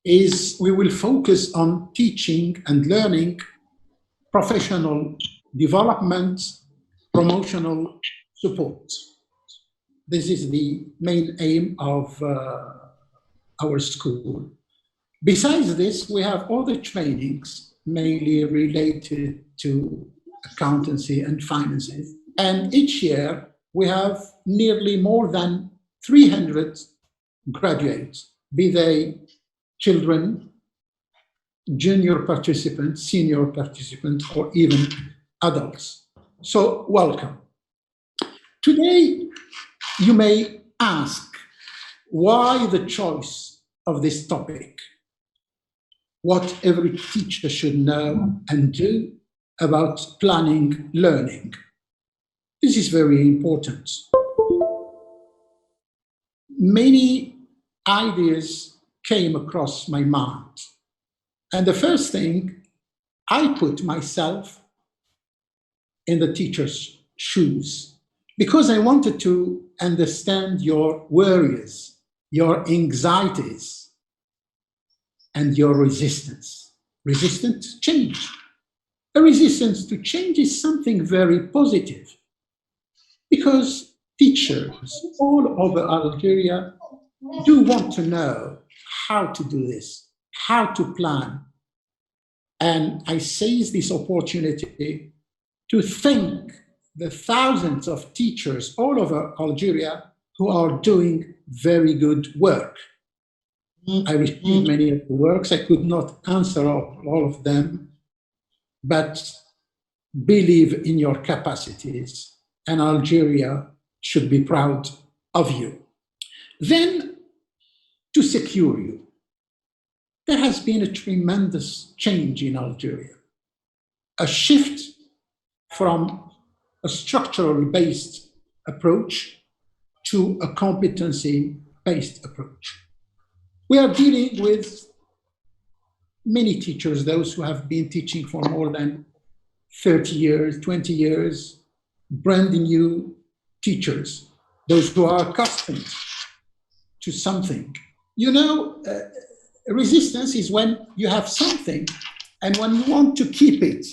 is we will focus on teaching and learning, professional development, promotional support. This is the main aim of our school. Besides this, we have other trainings mainly related to accountancy and finances. And each year we have nearly more than 300 graduates, be they children, junior participants, senior participants, or even adults. So welcome. Today, you may ask, why the choice of this topic? What every teacher should know and do about planning learning. This is very important. Many ideas came across my mind. And the first thing, I put myself in the teacher's shoes because I wanted to understand your worries, your anxieties, and your resistance. Resistance to change. A resistance to change is something very positive because teachers all over Algeria do want to know how to do this, how to plan. And I seize this opportunity to thank the thousands of teachers all over Algeria who are doing very good work. I received many of the works. I could not answer all of them, but believe in your capacities, and Algeria should be proud of you. Then, to secure you, there has been a tremendous change in Algeria, a shift from a structurally based approach to a competency-based approach. We are dealing with many teachers, those who have been teaching for more than 30 years, 20 years, brand new teachers, those who are accustomed to something. You know, resistance is when you have something and when you want to keep it,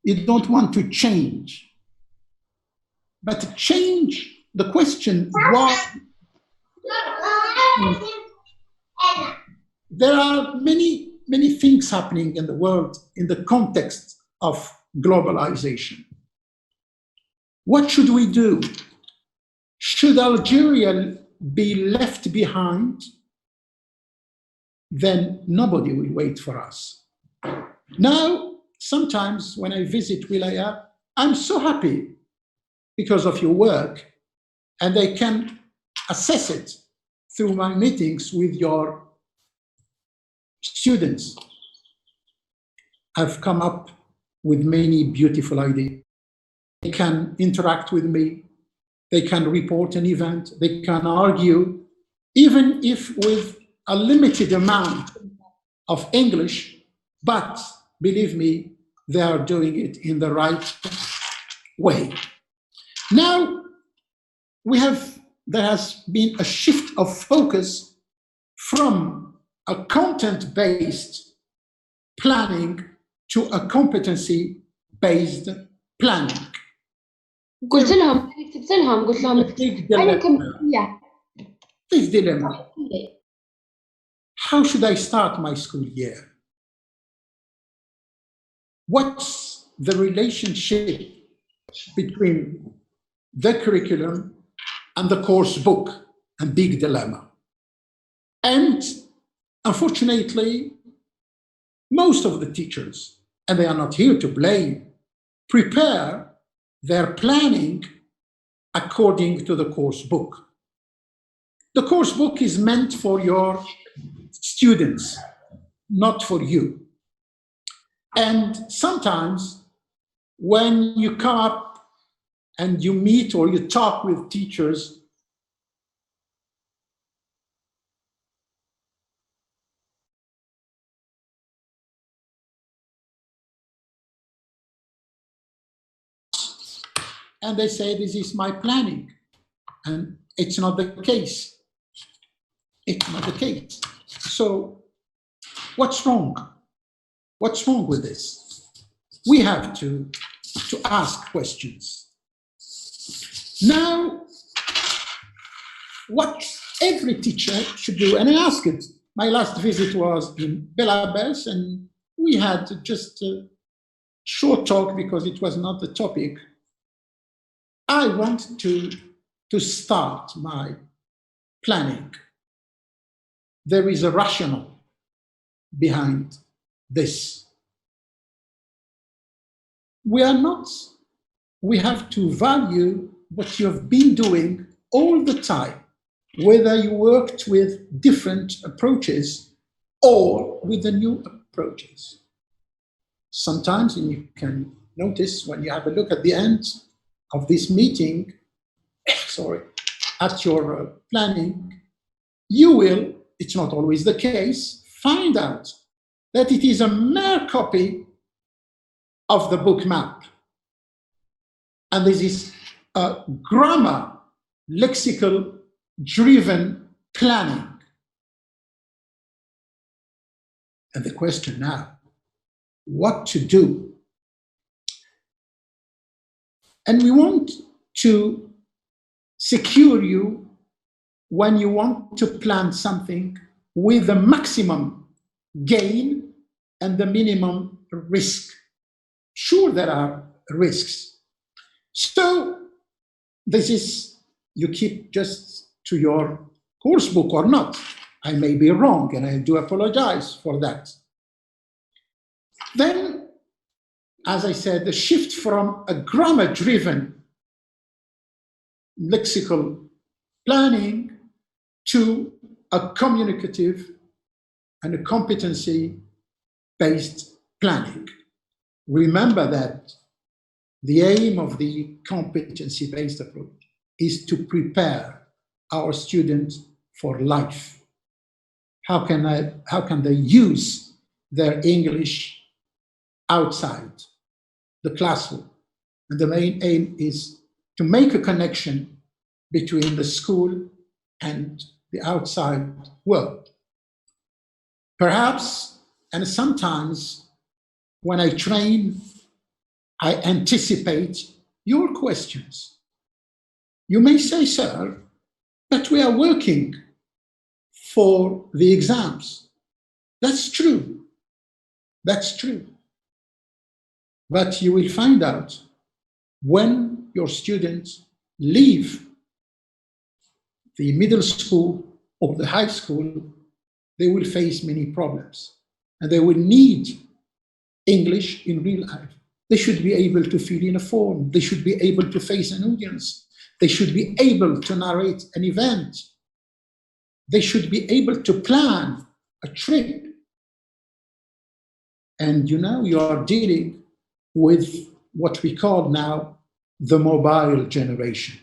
you don't want to change. But to change, the question, why? There are many things happening in the world in the context of globalization. What should we do? Should Algeria be left behind? Then nobody will wait for us. Now, sometimes when I visit Wilaya, I'm so happy because of your work, and I can assess it through my meetings with your students. I've come up with many beautiful ideas. They can interact with me, they can report an event, they can argue, even if with a limited amount of English, but believe me, they are doing it in the right way. Now, there has been a shift of focus from a content-based planning to a competency-based planning. قلت لهم كتبت لهم قلت لهم أنا كمية. This dilemma. How should I start my school year? What's the relationship between the curriculum and the course book? A big dilemma. And unfortunately, most of the teachers, and they are not here to blame, prepare their planning according to the course book. The course book is meant for your students, not for you. And sometimes when you come up and you meet or you talk with teachers, and they say, this is my planning. And it's not the case. It's not the case. So What's wrong? What's wrong with this? We have to ask questions. Now, what every teacher should do, and I asked it. My last visit was in Belabes, and we had just a short talk because it was not the topic. I want to start my planning. There is a rationale behind this. We have to value what you have been doing all the time, whether you worked with different approaches or with the new approaches. Sometimes, and you can notice when you have a look at the end of this meeting, at your planning, you will, it's not always the case, find out that it is a mere copy of the book map. And this is a grammar, lexical driven planning. And the question now, what to do? And we want to secure you when you want to plan something with the maximum gain and the minimum risk. Sure, there are risks. So this is, you keep just to your course book or not. I may be wrong, and I do apologize for that. Then, as I said, the shift from a grammar-driven lexical planning to a communicative and a competency-based planning. Remember that the aim of the competency-based approach is to prepare our students for life. How can they use their English outside the classroom? And the main aim is to make a connection between the school and the outside world. Perhaps, and sometimes when I train, I anticipate your questions. You may say, sir, but we are working for the exams. That's true. That's true. But you will find out when your students leave the middle school or the high school, they will face many problems and they will need English in real life. They should be able to fill in a form. They should be able to face an audience. They should be able to narrate an event. They should be able to plan a trip. And you know, you are dealing with what we call now the mobile generation.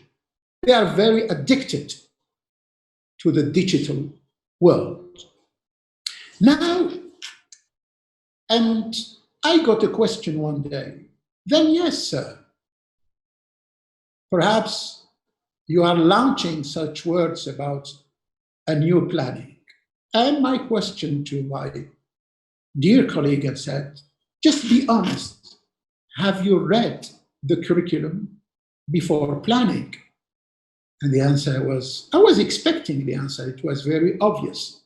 They are very addicted to the digital world. Now, and I got a question one day, then yes, sir. Perhaps you are launching such words about a new planning. And my question to my dear colleague had said, just be honest. Have you read the curriculum before planning? And the answer was, I was expecting the answer. It was very obvious.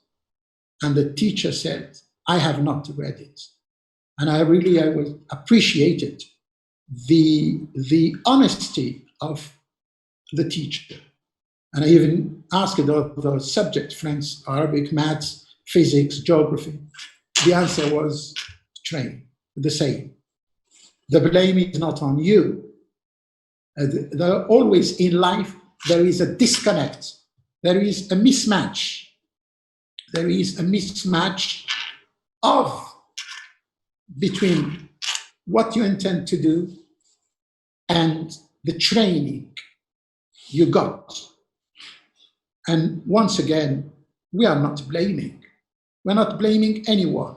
And the teacher said, I have not read it. And I appreciated the honesty of the teacher. And I even asked the subject friends, Arabic, maths, physics, geography. The answer was the same. The blame is not on you. Always in life, there is a disconnect. There is a mismatch. There is a mismatch between what you intend to do and the training you got. And once again, we are not blaming. We're not blaming anyone.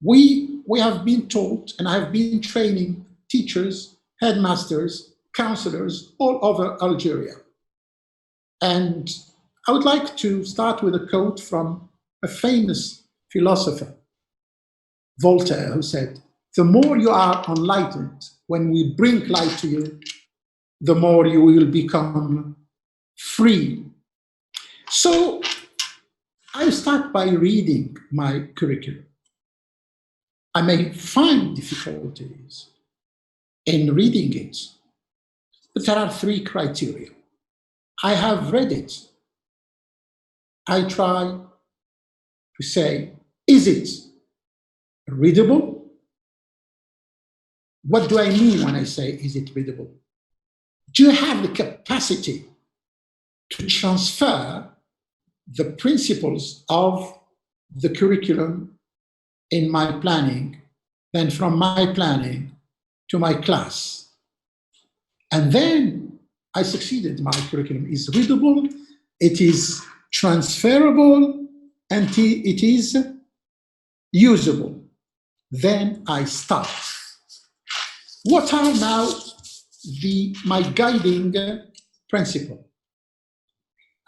We have been taught, and I have been training teachers, headmasters, counselors all over Algeria. And I would like to start with a quote from a famous philosopher, Voltaire, who said, the more you are enlightened, when we bring light to you, the more you will become free. So I start by reading my curriculum. I may find difficulties in reading it, but there are 3 criteria. I have read it. I try to say, is it readable? What do I mean when I say, is it readable? Do you have the capacity to transfer the principles of the curriculum in my planning, then from my planning to my class? And then I succeeded. My curriculum is readable, it is transferable, and it is usable. Then I start. What are now my guiding principle?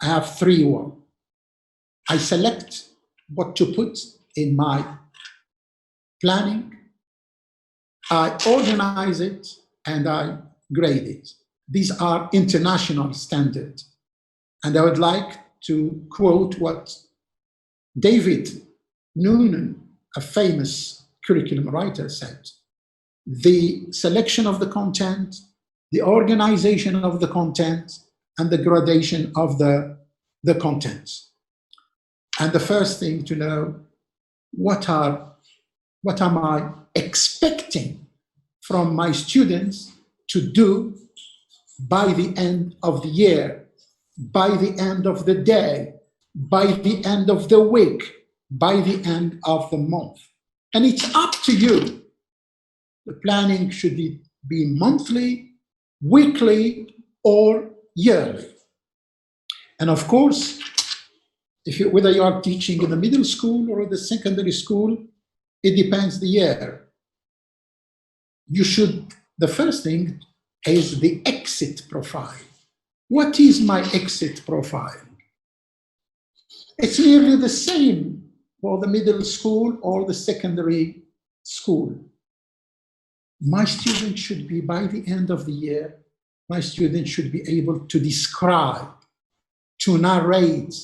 I have 3 words. I select what to put in my planning, I organize it, and I grade it. These are international standards. And I would like to quote what David Noonan, a famous curriculum writer, said. The selection of the content, the organization of the content, and the gradation of the contents. And the first thing to know, what am I expecting from my students to do by the end of the year, by the end of the day, by the end of the week, by the end of the month. And it's up to you. The planning should be monthly, weekly, or yearly. And of course, whether you are teaching in the middle school or the secondary school, it depends the year. The first thing is the exit profile. What is my exit profile? It's nearly the same for the middle school or the secondary school. My student should be, by the end of the year, my student should be able to describe, to narrate,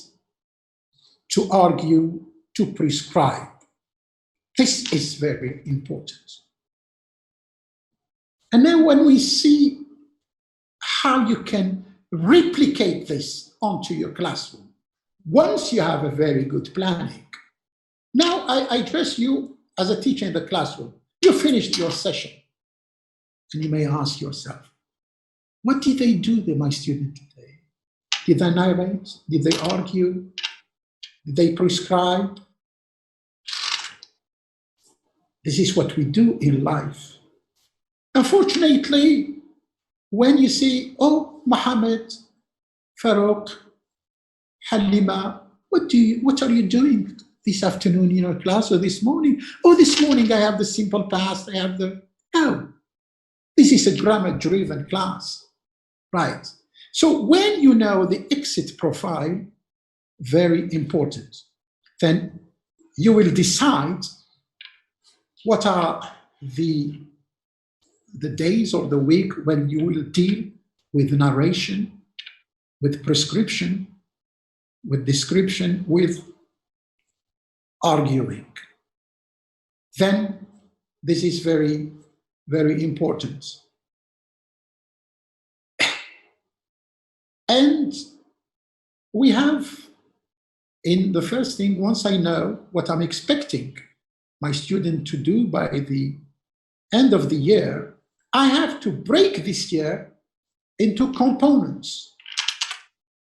to argue, to prescribe. This is very important. And then when we see how you can replicate this onto your classroom, once you have a very good planning, now I address you as a teacher in the classroom. You finished your session, and you may ask yourself, what did they do to my student today? Did they narrate? Did they argue? Did they prescribe? This is what we do in life. Unfortunately, when you see, oh, Mohammed, Farouk, Halima, what are you doing this afternoon in your class or this morning? Oh, this morning I have the simple past, I have the... No, this is a grammar-driven class, right? So when you know the exit profile, very important, then you will decide what are the days or the week when you will deal with narration, with prescription, with description, with arguing. Then this is very, very important. And we have, in the first thing, once I know what I'm expecting my student to do by the end of the year, I have to break this year into components.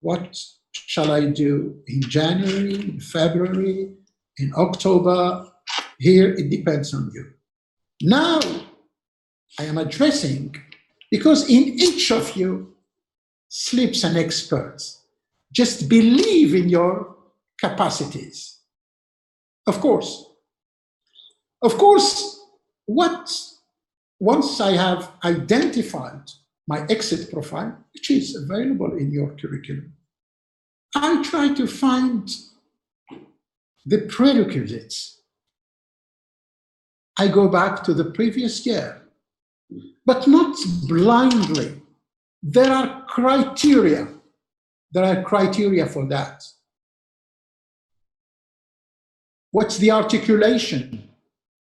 What shall I do in January, in February, in October? Here it depends on you. Now I am addressing, because in each of you sleeps an expert. Just believe in your capacities. Of course, once I have identified my exit profile, which is available in your curriculum, I try to find the prerequisites. I go back to the previous year, but not blindly. There are criteria. There are criteria for that. What's the articulation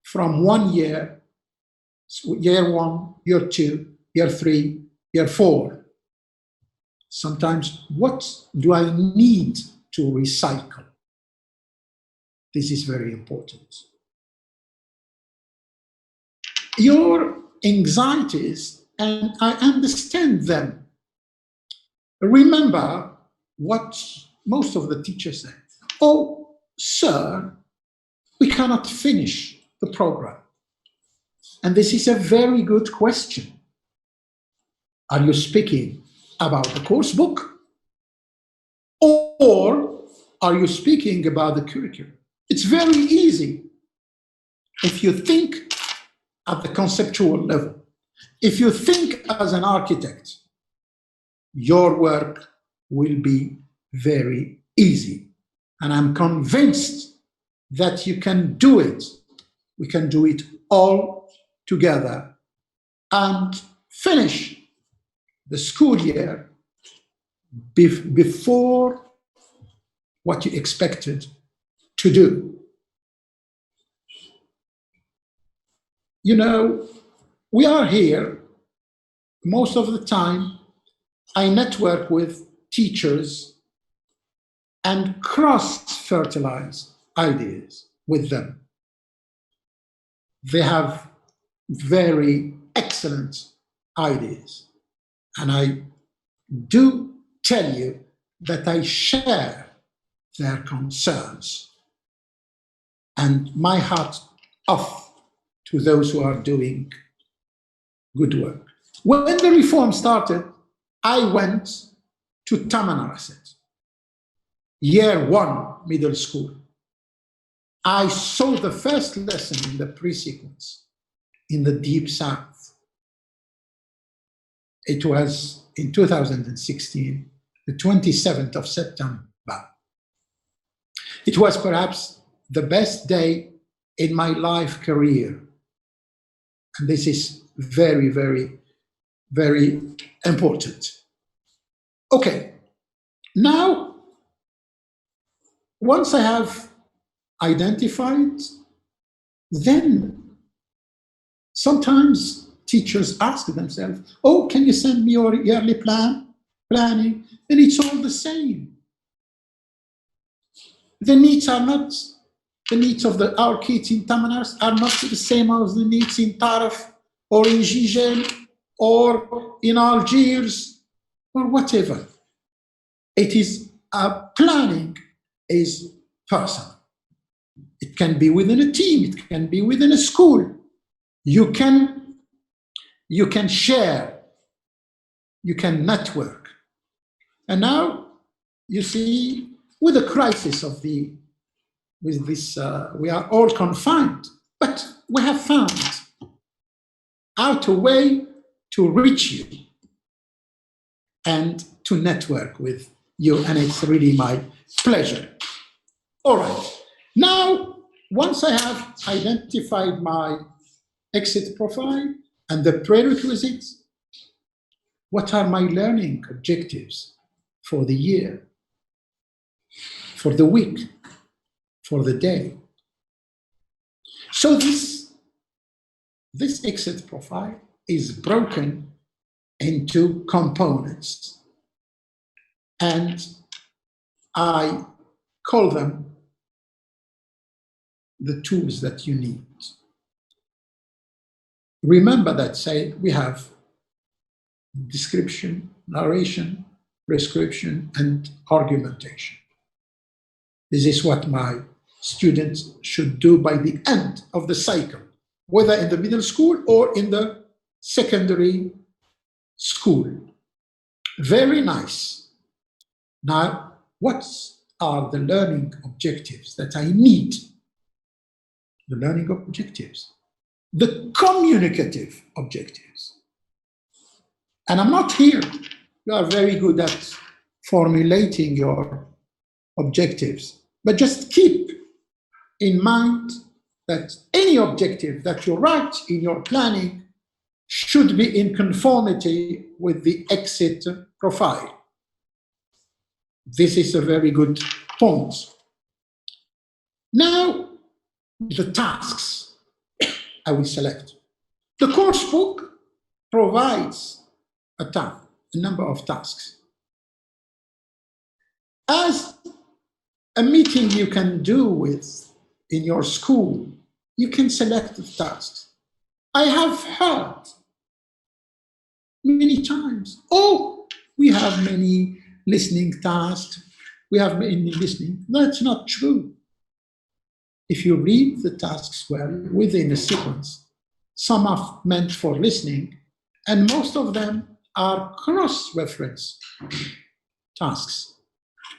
from 1 year, year 1, year 2, year 3, year 4? Sometimes, what do I need to recycle? This is very important. Your anxieties, and I understand them. Remember what most of the teachers say. Oh, sir, we cannot finish the program. And this is a very good question. Are you speaking about the course book? Or are you speaking about the curriculum? It's very easy. If you think at the conceptual level, if you think as an architect, your work will be very easy. And I'm convinced that you can do it. We can do it all together and finish the school year before what you expected to do. You know, we are here most of the time. I network with teachers and cross-fertilize ideas with them. They have very excellent ideas. And I do tell you that I share their concerns. And my hat off to those who are doing good work. When the reform started, I went to Tamrabet, year 1 middle school. I saw the first lesson in the pre-sequence in the Deep South. It was in 2016, the 27th of September. It was perhaps the best day in my life career. And this is very, very, very important. Okay, now, once I have identified, then sometimes teachers ask themselves, oh, can you send me your yearly planning? And it's all the same. The needs are not, the needs of our kids in Tamrabet are not the same as the needs in Taraf or in Gigel or in Algiers or whatever. It is, planning is personal. It can be within a team, it can be within a school. You can share, you can network. And now, you see, with the crisis of with this, we are all confined, but we have found out a way to reach you and to network with you, and it's really my pleasure. All right, now, once I have identified my exit profile and the prerequisites, what are my learning objectives for the year, for the week, for the day? So this exit profile is broken into components, and I call them the tools that you need. Remember that, say, we have description, narration, prescription, and argumentation. This is what my students should do by the end of the cycle, whether in the middle school or in the secondary school. Very nice. Now, what are the learning objectives that I need? The learning objectives, the communicative objectives. And I'm not here. You are very good at formulating your objectives, but just keep in mind that any objective that you write in your planning should be in conformity with the exit profile. This is a very good point. Now, the tasks I will select. The course book provides a number of tasks. As a meeting you can do with in your school, you can select the tasks. I have heard many times, oh, we have many listening tasks, we have many listening. That's not true. If you read the tasks well within a sequence, some are meant for listening, and most of them are cross-reference tasks.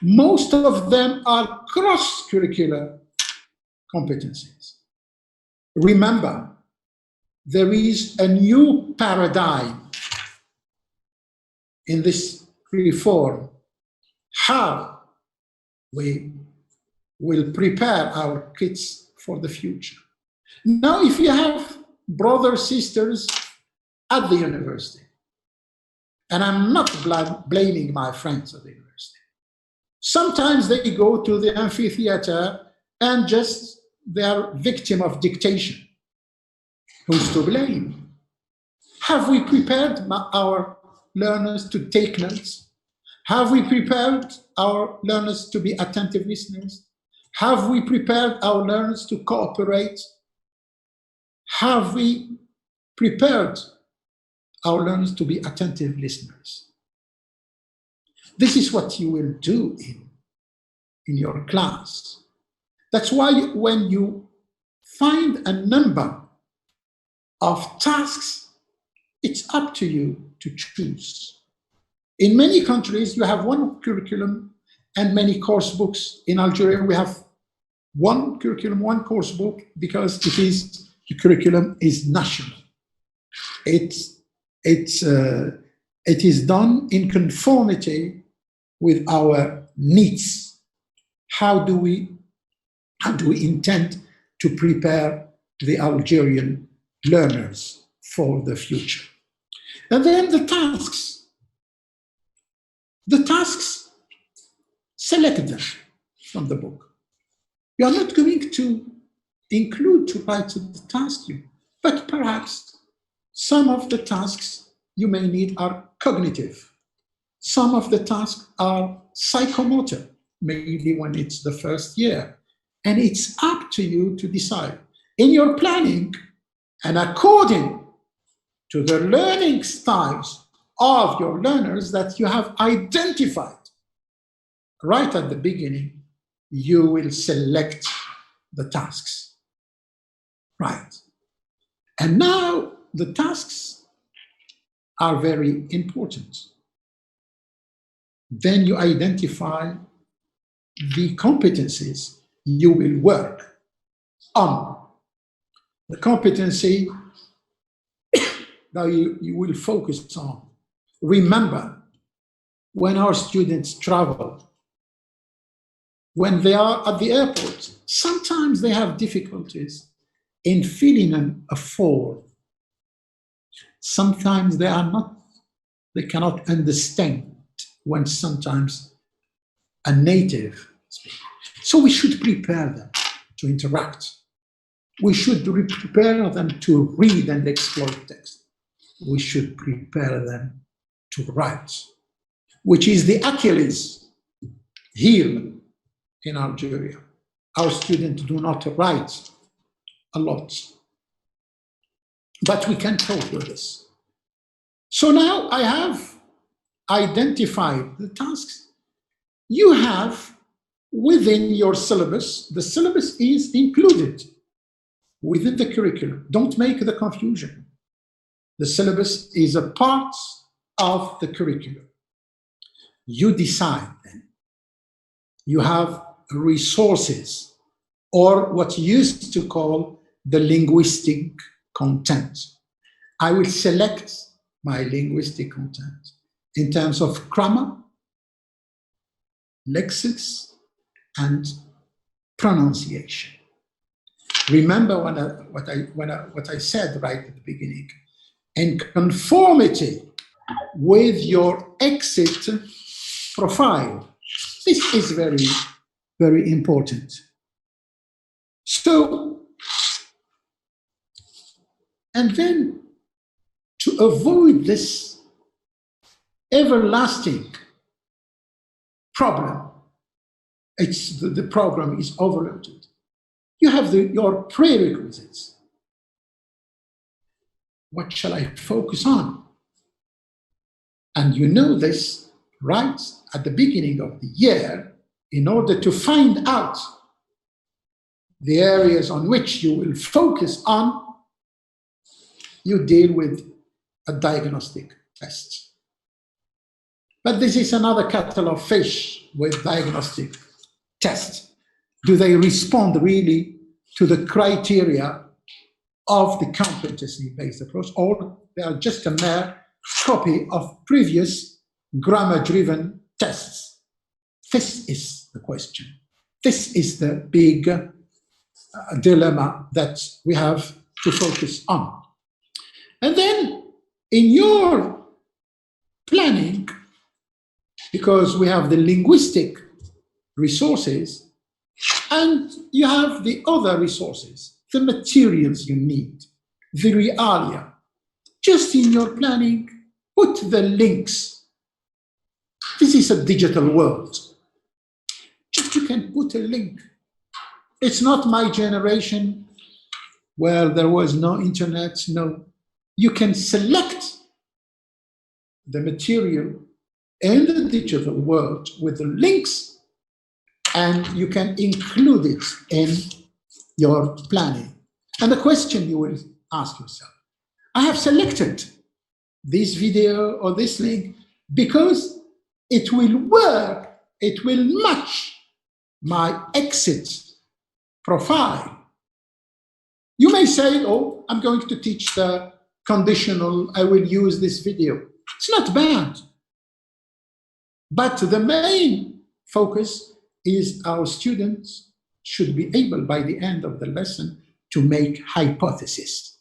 Most of them are cross-curricular competencies. Remember, there is a new paradigm in this reform, how we will prepare our kids for the future. Now, if you have brothers, sisters at the university, and I'm not blaming my friends at the university, sometimes they go to the amphitheater and just they're victim of dictation. Who's to blame? Have we prepared our learners to take notes? Have we prepared our learners to be attentive listeners? Have we prepared our learners to cooperate? Have we prepared our learners to be attentive listeners? This is what you will do in your class. That's why when you find a number of tasks, it's up to you to choose. In many countries, you have one curriculum and many course books. In Algeria, we have one curriculum, one course book, because the curriculum is national. It is done in conformity with our needs. How do we intend to prepare the Algerian learners for the future? And then the tasks. The tasks, select them from the book. You are not going to include to write the task, but perhaps some of the tasks you may need are cognitive. Some of the tasks are psychomotor, maybe when it's the first year. And it's up to you to decide in your planning and according to the learning styles of your learners that you have identified right at the beginning, you will select the tasks. Right. And now the tasks are very important. Then you identify the competencies you will work on. The competency that you will focus on. Remember, when our students travel, when they are at the airport, sometimes they have difficulties in filling in a form. Sometimes they cannot understand when sometimes a native speaks. So we should prepare them to interact. We should prepare them to read and explore text. We should prepare them to write, which is the Achilles heel in Algeria. Our students do not write a lot, but we can cope with this. So now I have identified the tasks. You have within your syllabus, the syllabus is included within the curriculum. Don't make the confusion. The syllabus is a part of the curriculum. You decide then. You have resources, or what you used to call the linguistic content. I will select my linguistic content in terms of grammar, lexics, and pronunciation. remember what I said right at the beginning, in conformity with your exit profile. This is very, very important. So, and then to avoid this everlasting problem, it's the program is overloaded. You have your prerequisites. What shall I focus on? And you know this right at the beginning of the year, in order to find out the areas on which you will focus on, you deal with a diagnostic test. But this is another kettle of fish with diagnostic tests. Do they respond really to the criteria of the competency-based approach, or they are just a mere copy of previous grammar-driven tests? This is the question. This is the big dilemma that we have to focus on. And then in your planning, because we have the linguistic resources and you have the other resources, the materials you need, the realia. Just in your planning, put the links. This is a digital world. Just you can put a link. It's not my generation where there was no internet, no. You can select the material in the digital world with the links, and you can include it in your planning. And the question you will ask yourself, I have selected this video or this link because it will work, it will match my exit profile. You may say, oh, I'm going to teach the conditional, I will use this video. It's not bad. But the main focus is our students should be able, by the end of the lesson, to make hypotheses.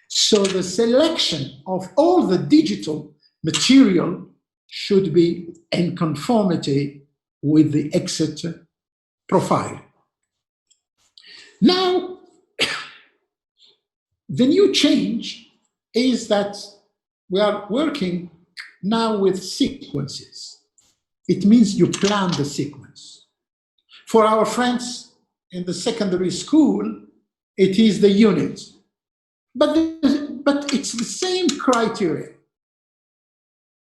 So the selection of all the digital material should be in conformity with the exit profile. Now, the new change is that we are working now with sequences. It means you plan the sequence. For our friends in the secondary school, it is the unit. But it's the same criteria.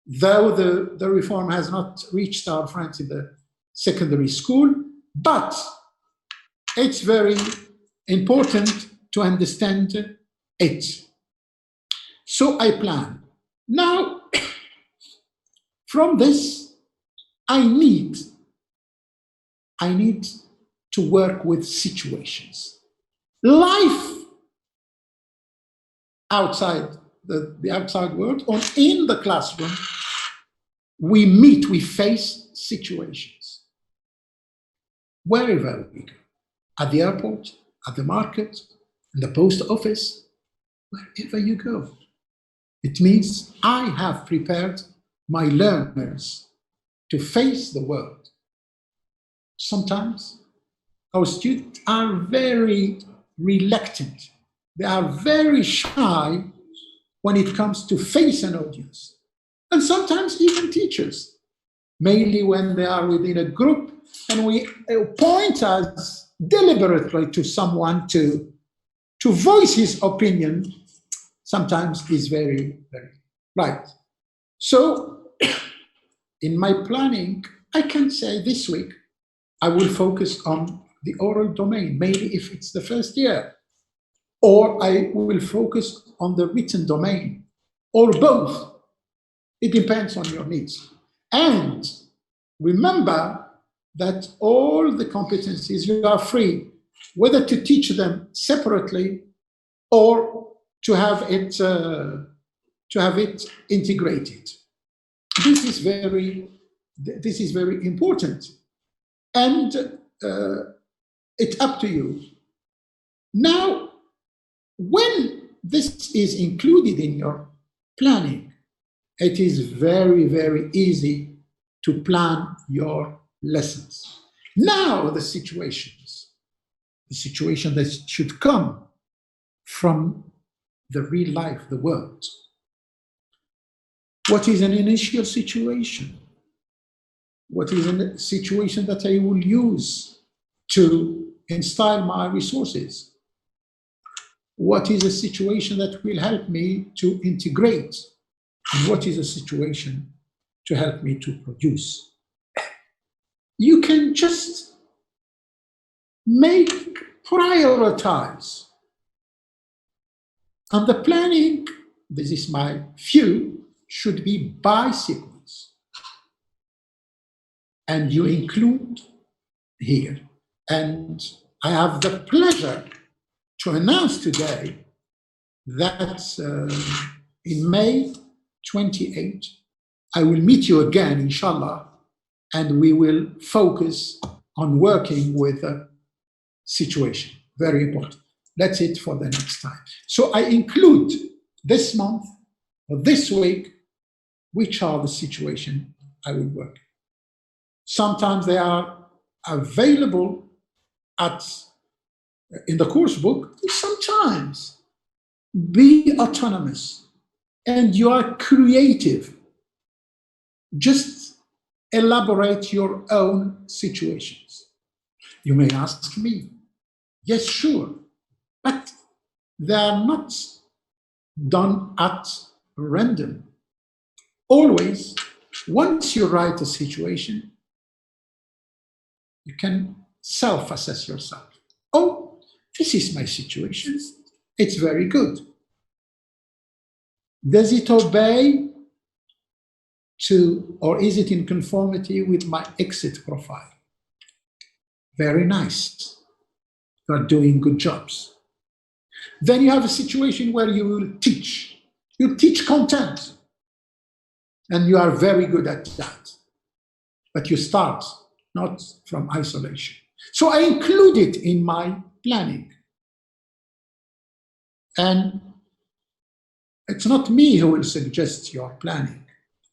Though the reform has not reached our friends in the secondary school, but it's very important to understand it. So I plan. Now, from this, I need to work with situations. Life outside the outside world or in the classroom, we face situations. Wherever we go, at the airport, at the market, in the post office, wherever you go. It means I have prepared my learners to face the world. Sometimes our students are very reluctant. They are very shy when it comes to face an audience. And sometimes even teachers, mainly when they are within a group and we point us deliberately to someone to voice his opinion, sometimes is very, very right. So in my planning, I can say this week, I will focus on the oral domain, mainly if it's the first year, or I will focus on the written domain, or both. It depends on your needs. And remember that all the competencies, you are free, whether to teach them separately or to have it integrated. This is very important, and it's up to you. Now, when this is included in your planning, it is very, very easy to plan your lessons. Now, the situation that should come from the real life, the world. What is an initial situation? What is a situation that I will use to install my resources? What is a situation that will help me to integrate? And what is a situation to help me to produce? You can just prioritize. And the planning, this is my view, should be by sequence. And you include here. And I have the pleasure to announce today that in May 28, I will meet you again, inshallah, and we will focus on working with a situation. Very important. That's it for the next time. So I include this month or this week, which are the situation I will work. Sometimes they are available in the course book. Sometimes be autonomous and you are creative. Just elaborate your own situations. You may ask me, yes, sure, but they are not done at random. Always, once you write a situation, you can self-assess yourself. Oh, this is my situation. It's very good. Does it obey to, or is it in conformity with my exit profile? Very nice. You are doing good jobs. Then you have a situation where you will teach. You teach content. And you are very good at that. But you start not from isolation. So I include it in my planning. And it's not me who will suggest your planning.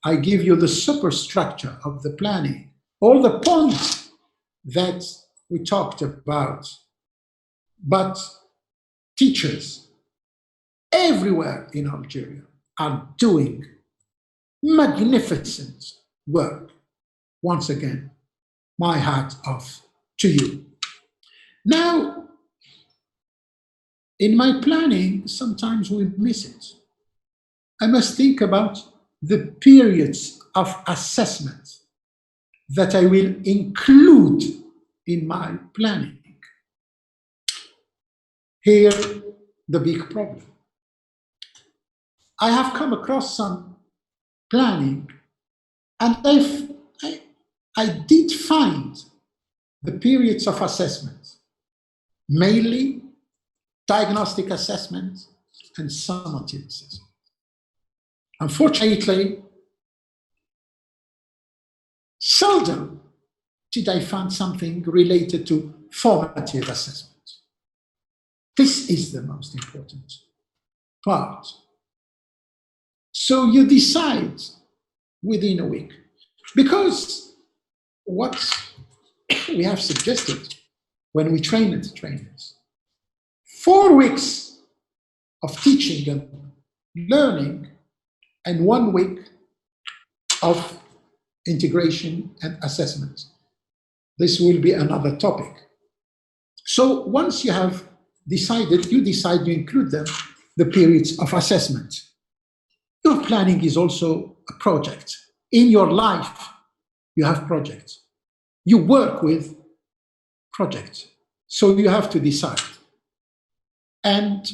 I give you the superstructure of the planning, all the points that we talked about. But teachers everywhere in Algeria are doing magnificent work. Once again, my hat off to you. Now, in my planning, sometimes we miss it. I must think about the periods of assessment that I will include in my planning. Here, the big problem. I have come across some planning, and I did find the periods of assessment, mainly diagnostic assessment and summative assessment. Unfortunately, seldom did I find something related to formative assessment. This is the most important part. So you decide within a week, because what we have suggested when we train the trainers, 4 weeks of teaching and learning and 1 week of integration and assessment. This will be another topic. So once you have decided, you decide to include them, the periods of assessment. Your planning is also a project. In your life, you have projects. You work with projects. So you have to decide. And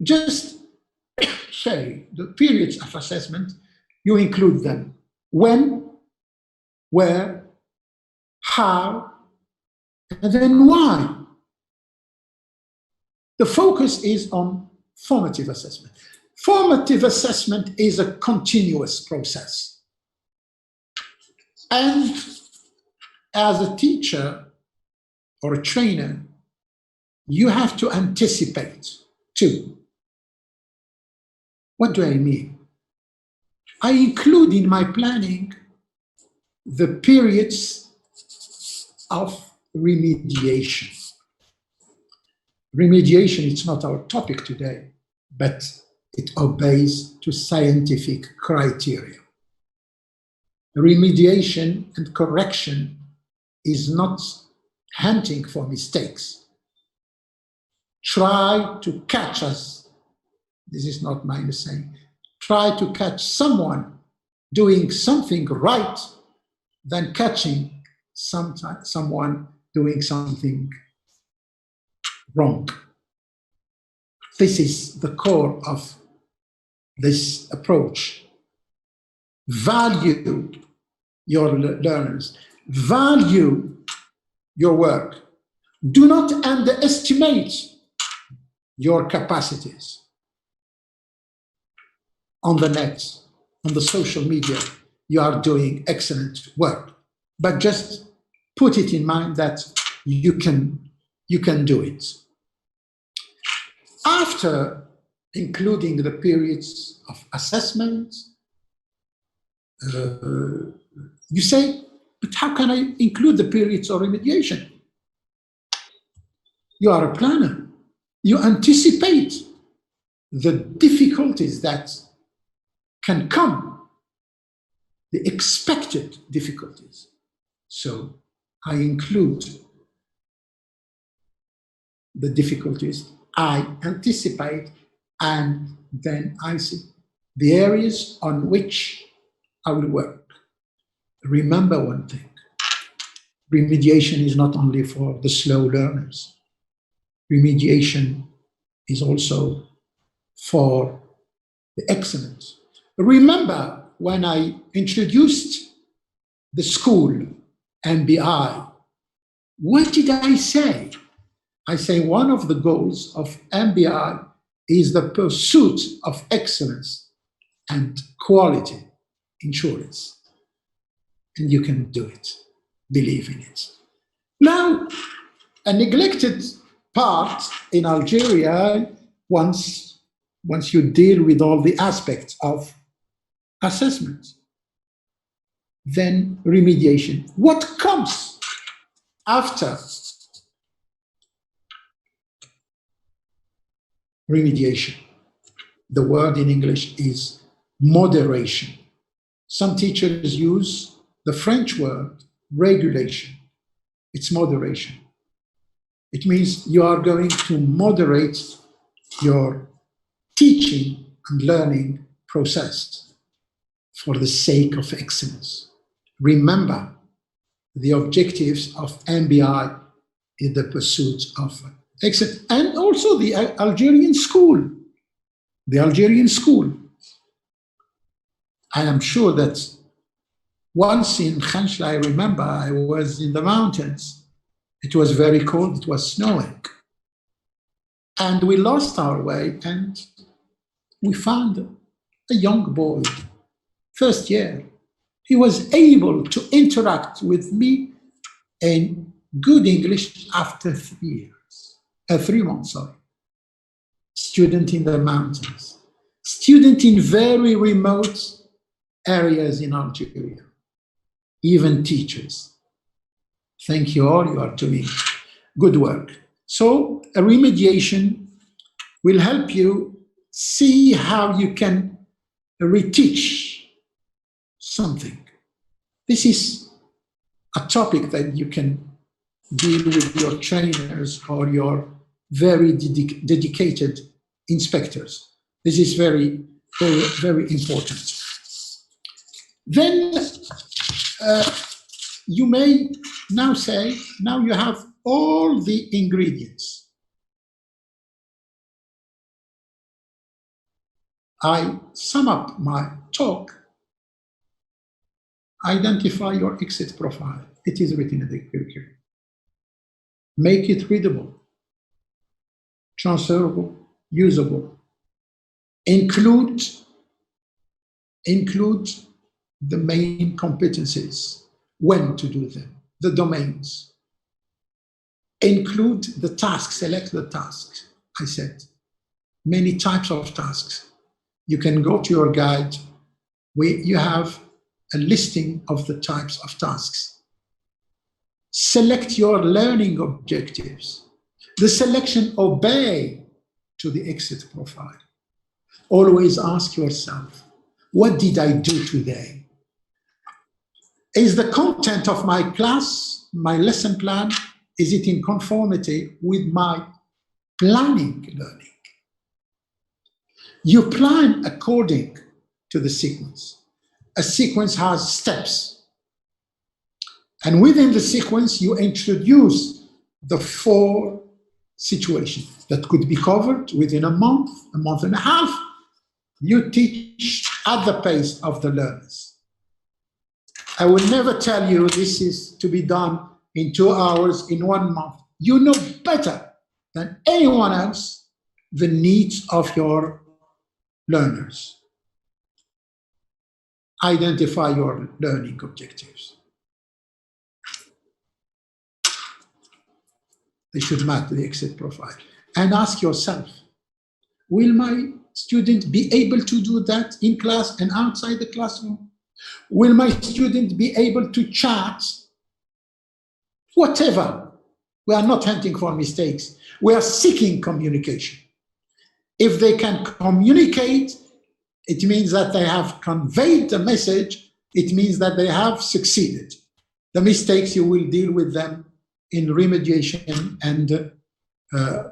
just say the periods of assessment, you include them. When, where, how, and then why. The focus is on formative assessment. Formative assessment is a continuous process. And as a teacher or a trainer, you have to anticipate too. What do I mean? I include in my planning the periods of remediation. Remediation is not our topic today, but it obeys to scientific criteria. Remediation and correction is not hunting for mistakes. Try to catch us. This is not mine saying. Try to catch someone doing something right than catching someone doing something wrong. This is the core of this approach. Value your learners. Value your work. Do not underestimate your capacities. On the net, on the social media, you are doing excellent work. But just put it in mind that you can do it. After including the periods of assessment, you say, but how can I include the periods of remediation? You are a planner. You anticipate the difficulties that can come, the expected difficulties. So I include the difficulties, I anticipate, and then I see the areas on which I will work. Remember one thing, remediation is not only for the slow learners. Remediation is also for the excellent. Remember when I introduced the school, MBI, what did I say? I say one of the goals of MBI is the pursuit of excellence and quality insurance. And you can do it, believe in it. Now, a neglected part in Algeria, once you deal with all the aspects of assessment, then remediation. What comes after remediation? The word in English is moderation. Some teachers use the French word regulation. It's moderation. It means you are going to moderate your teaching and learning process for the sake of excellence. Remember, the objectives of MBI is the pursuit of excellence, and also the Algerian school. The Algerian school. I am sure that once in Khanshla, I remember I was in the mountains. It was very cold, it was snowing. And we lost our way and we found a young boy, first year. He was able to interact with me in good English after 3 months, sorry. Student in the mountains, student in very remote areas in Algeria, even teachers. Thank you all, you are doing good work. So a remediation will help you see how you can reteach something. This is a topic that you can deal with your trainers or your very dedicated inspectors. This is very, very, very important. Then you may now say, now you have all the ingredients. I sum up my talk. Identify your exit profile. It is written in the curriculum. Make it readable, transferable, usable. Include the main competencies, when to do them, the domains. include the tasks, select the tasks. I said, many types of tasks. You can go to your guide where you have a listing of the types of tasks. Select your learning objectives. The selection obey to the exit profile. Always ask yourself, what did I do today? Is the content of my class, my lesson plan, is it in conformity with my planning learning? You plan according to the sequence. A sequence has steps. And within the sequence, you introduce the 4 situations that could be covered within a month and a half. You teach at the pace of the learners. I will never tell you this is to be done in 2 hours, in 1 month. You know better than anyone else the needs of your learners. Identify your learning objectives. They should match the exit profile. And ask yourself, will my student be able to do that in class and outside the classroom? Will my student be able to chat? Whatever. We are not hunting for mistakes. We are seeking communication. If they can communicate, it means that they have conveyed the message. It means that they have succeeded. The mistakes, you will deal with them in remediation and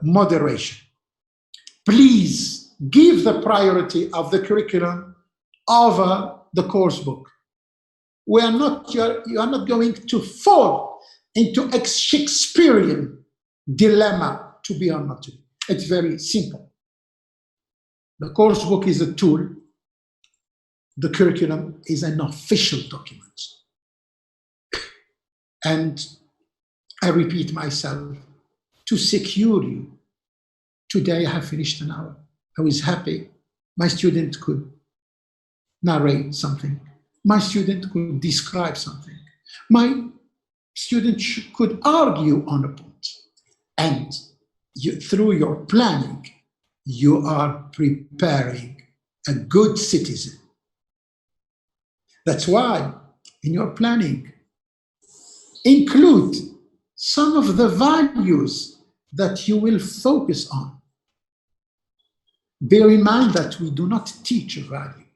moderation. Please give the priority of the curriculum over the course book. You are not going to fall into a Shakespearean dilemma, to be or not to be. It's very simple. The course book is a tool. The curriculum is an official document. And I repeat myself, to secure you. Today I have finished an hour. I was happy. My student could narrate something. My student could describe something. My student could argue on a point. And through your planning, you are preparing a good citizen. That's why in your planning, include some of the values that you will focus on. Bear in mind that we do not teach a value.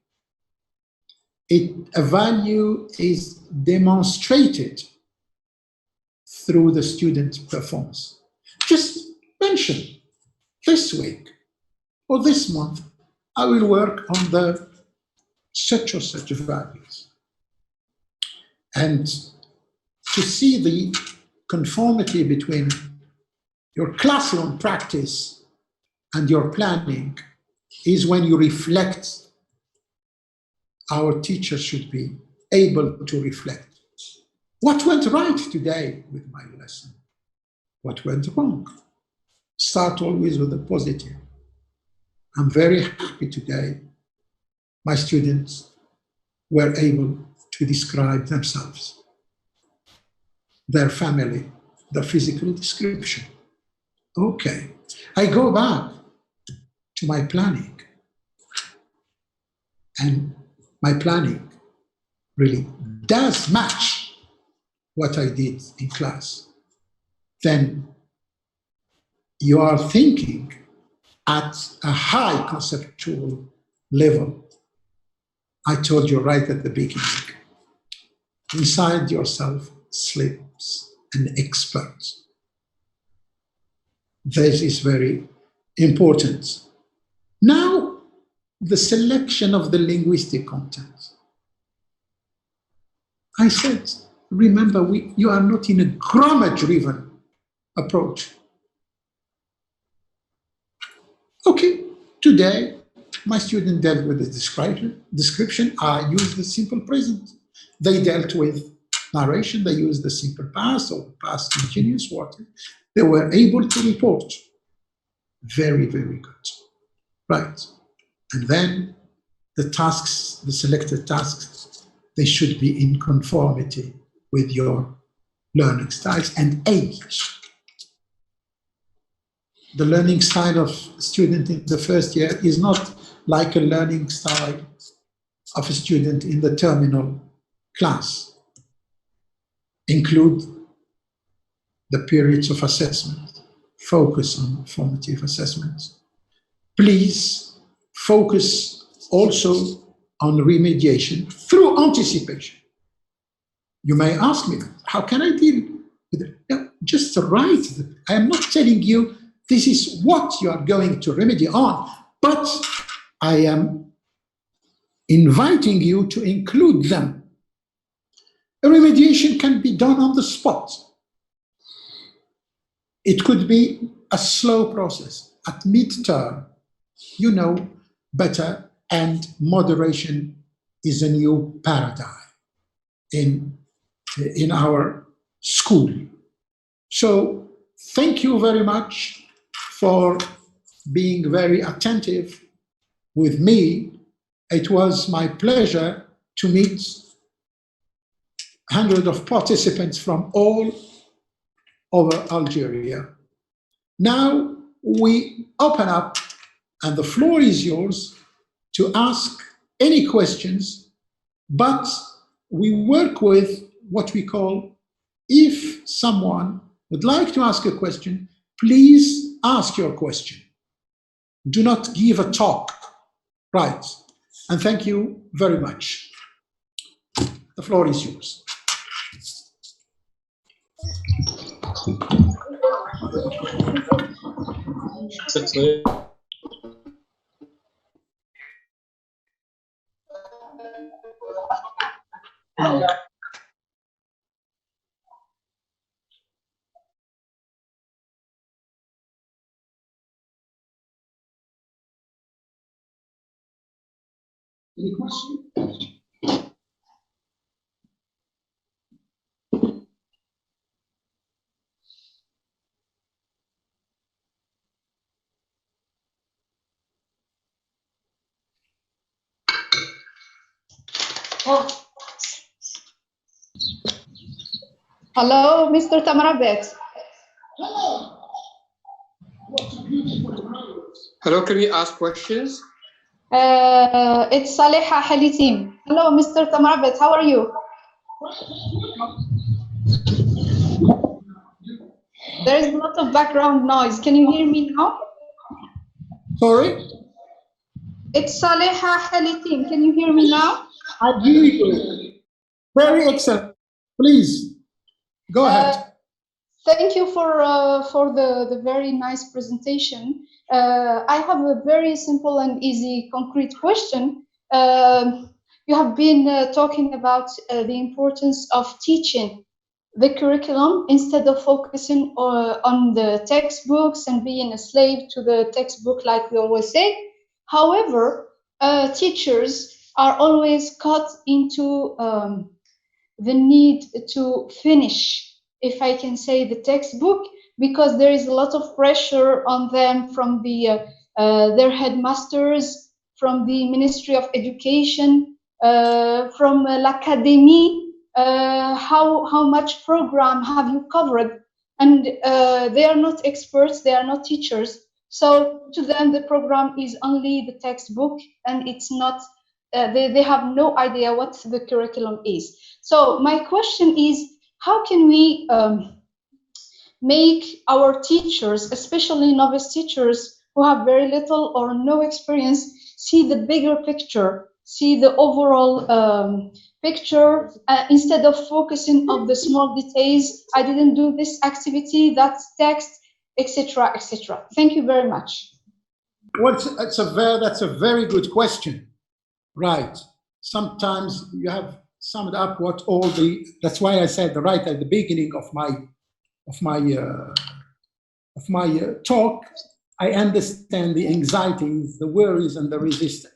A value is demonstrated through the student's performance. Just mention, this week or this month, I will work on the such or such values. And to see the conformity between your classroom practice and your planning is when you reflect. Our teachers should be able to reflect. What went right today with my lesson? What went wrong? Start always with the positive. I'm very happy today. My students were able to describe themselves, their family, the physical description. Okay, I go back to my planning. And my planning really does match what I did in class. Then you are thinking at a high conceptual level. I told you right at the beginning, inside yourself sleeps an expert. This is very important. Now, the selection of the linguistic content. I said, remember, you are not in a grammar-driven approach. Okay, today, my student dealt with the description. I used the simple present. They dealt with narration. They used the simple past or past continuous whatever. They were able to report. Very, very good. Right. And then the tasks, the selected tasks, they should be in conformity with your learning styles and age. the learning style of student in the first year is not like a learning style of a student in the terminal class. Include the periods of assessment, focus on formative assessments. Please focus also on remediation through anticipation. You may ask me, how can I deal with it? No, just write. I am not telling you this is what you are going to remedy on, but I am inviting you to include them. A remediation can be done on the spot. It could be a slow process. At mid-term, you know better, and moderation is a new paradigm in our school. So thank you very much for being very attentive with me. It was my pleasure to meet hundreds of participants from all over Algeria. Now we open up, and the floor is yours to ask any questions, but we work with what we call, if someone would like to ask a question, please ask your question. Do not give a talk, right? And thank you very much. The floor is yours. Any questions? Hello, Mr. Tamrabet. Hello, can we ask questions? It's Saleha Halitim. Hello, Mr. Tamrabet. How are you? There is a lot of background noise. Can you hear me now? Sorry? It's Saleha Halitim. Can you hear me now? I hear you. Very excellent. Please, go ahead. Thank you for the very nice presentation. I have a very simple and easy, concrete question. You have been talking about the importance of teaching the curriculum instead of focusing on the textbooks and being a slave to the textbook, like we always say. However, teachers are always caught into the need to finish, if I can say, the textbook, because there is a lot of pressure on them from their headmasters, from the Ministry of Education, from l'académie. How much program have you covered? And they are not experts, they are not teachers. So to them, the program is only the textbook, and it's not, they have no idea what the curriculum is. So my question is, how can we make our teachers, especially novice teachers who have very little or no experience, see the bigger picture, see the overall picture, instead of focusing on the small details? I didn't do this activity, that's text, etc., etc. Thank you very much. Well, that's a very good question. Right. Sometimes you have summed up what all the. That's why I said right at the beginning of my talk. I understand the anxieties, the worries, and the resistance.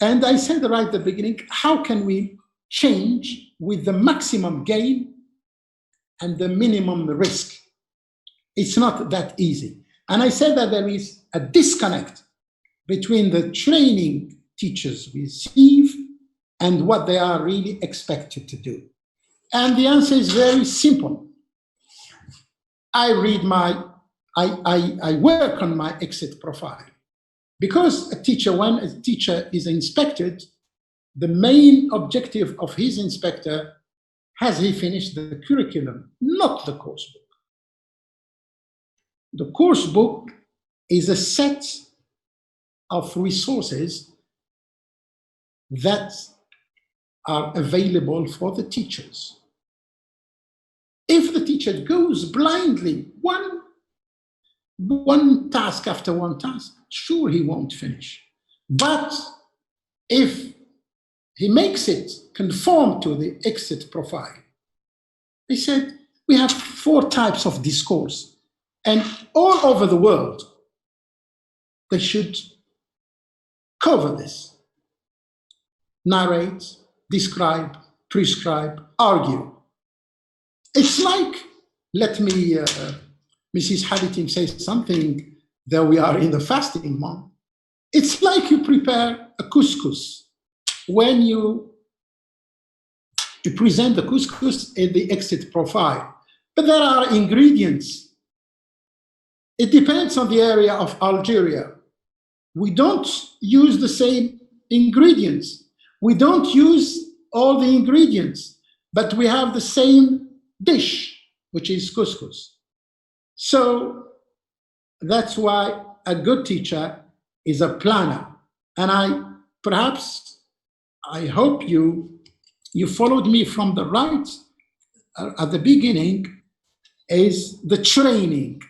And I said right at the beginning, how can we change with the maximum gain and the minimum risk? It's not that easy. And I said that there is a disconnect between the training teachers receive and what they are really expected to do. And the answer is very simple. I read my I work on my exit profile. Because when a teacher is inspected, the main objective of his inspector, has he finished the curriculum, not the course book. The course book is a set of resources that are available for the teachers. If the teacher goes blindly, one task after one task, sure, he won't finish. But if he makes it conform to the exit profile, they said, we have 4 types of discourse, and all over the world, they should cover this. Narrate, describe, prescribe, argue. It's like, let me, Mrs. Habitim says something, that we are in the fasting month. It's like you prepare a couscous. When you present the couscous in the exit profile, but there are ingredients. It depends on the area of Algeria. We don't use the same ingredients. We don't use all the ingredients, but we have the same dish, which is couscous. So that's why a good teacher is a planner. And I hope you followed me from the right at the beginning, is the training.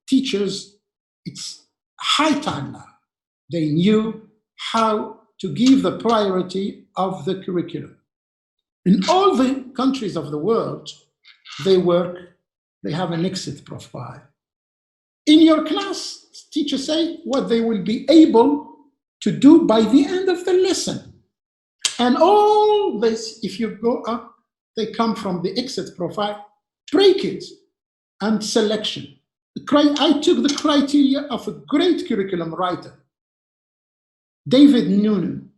Teachers, it's high time now. They knew how to give the priority of the curriculum. In all the countries of the world, they have an exit profile. In your class, teachers say what they will be able to do by the end of the lesson. And all this, if you go up, they come from the exit profile. Break it and selection. I took the criteria of a great curriculum writer, David Noonan.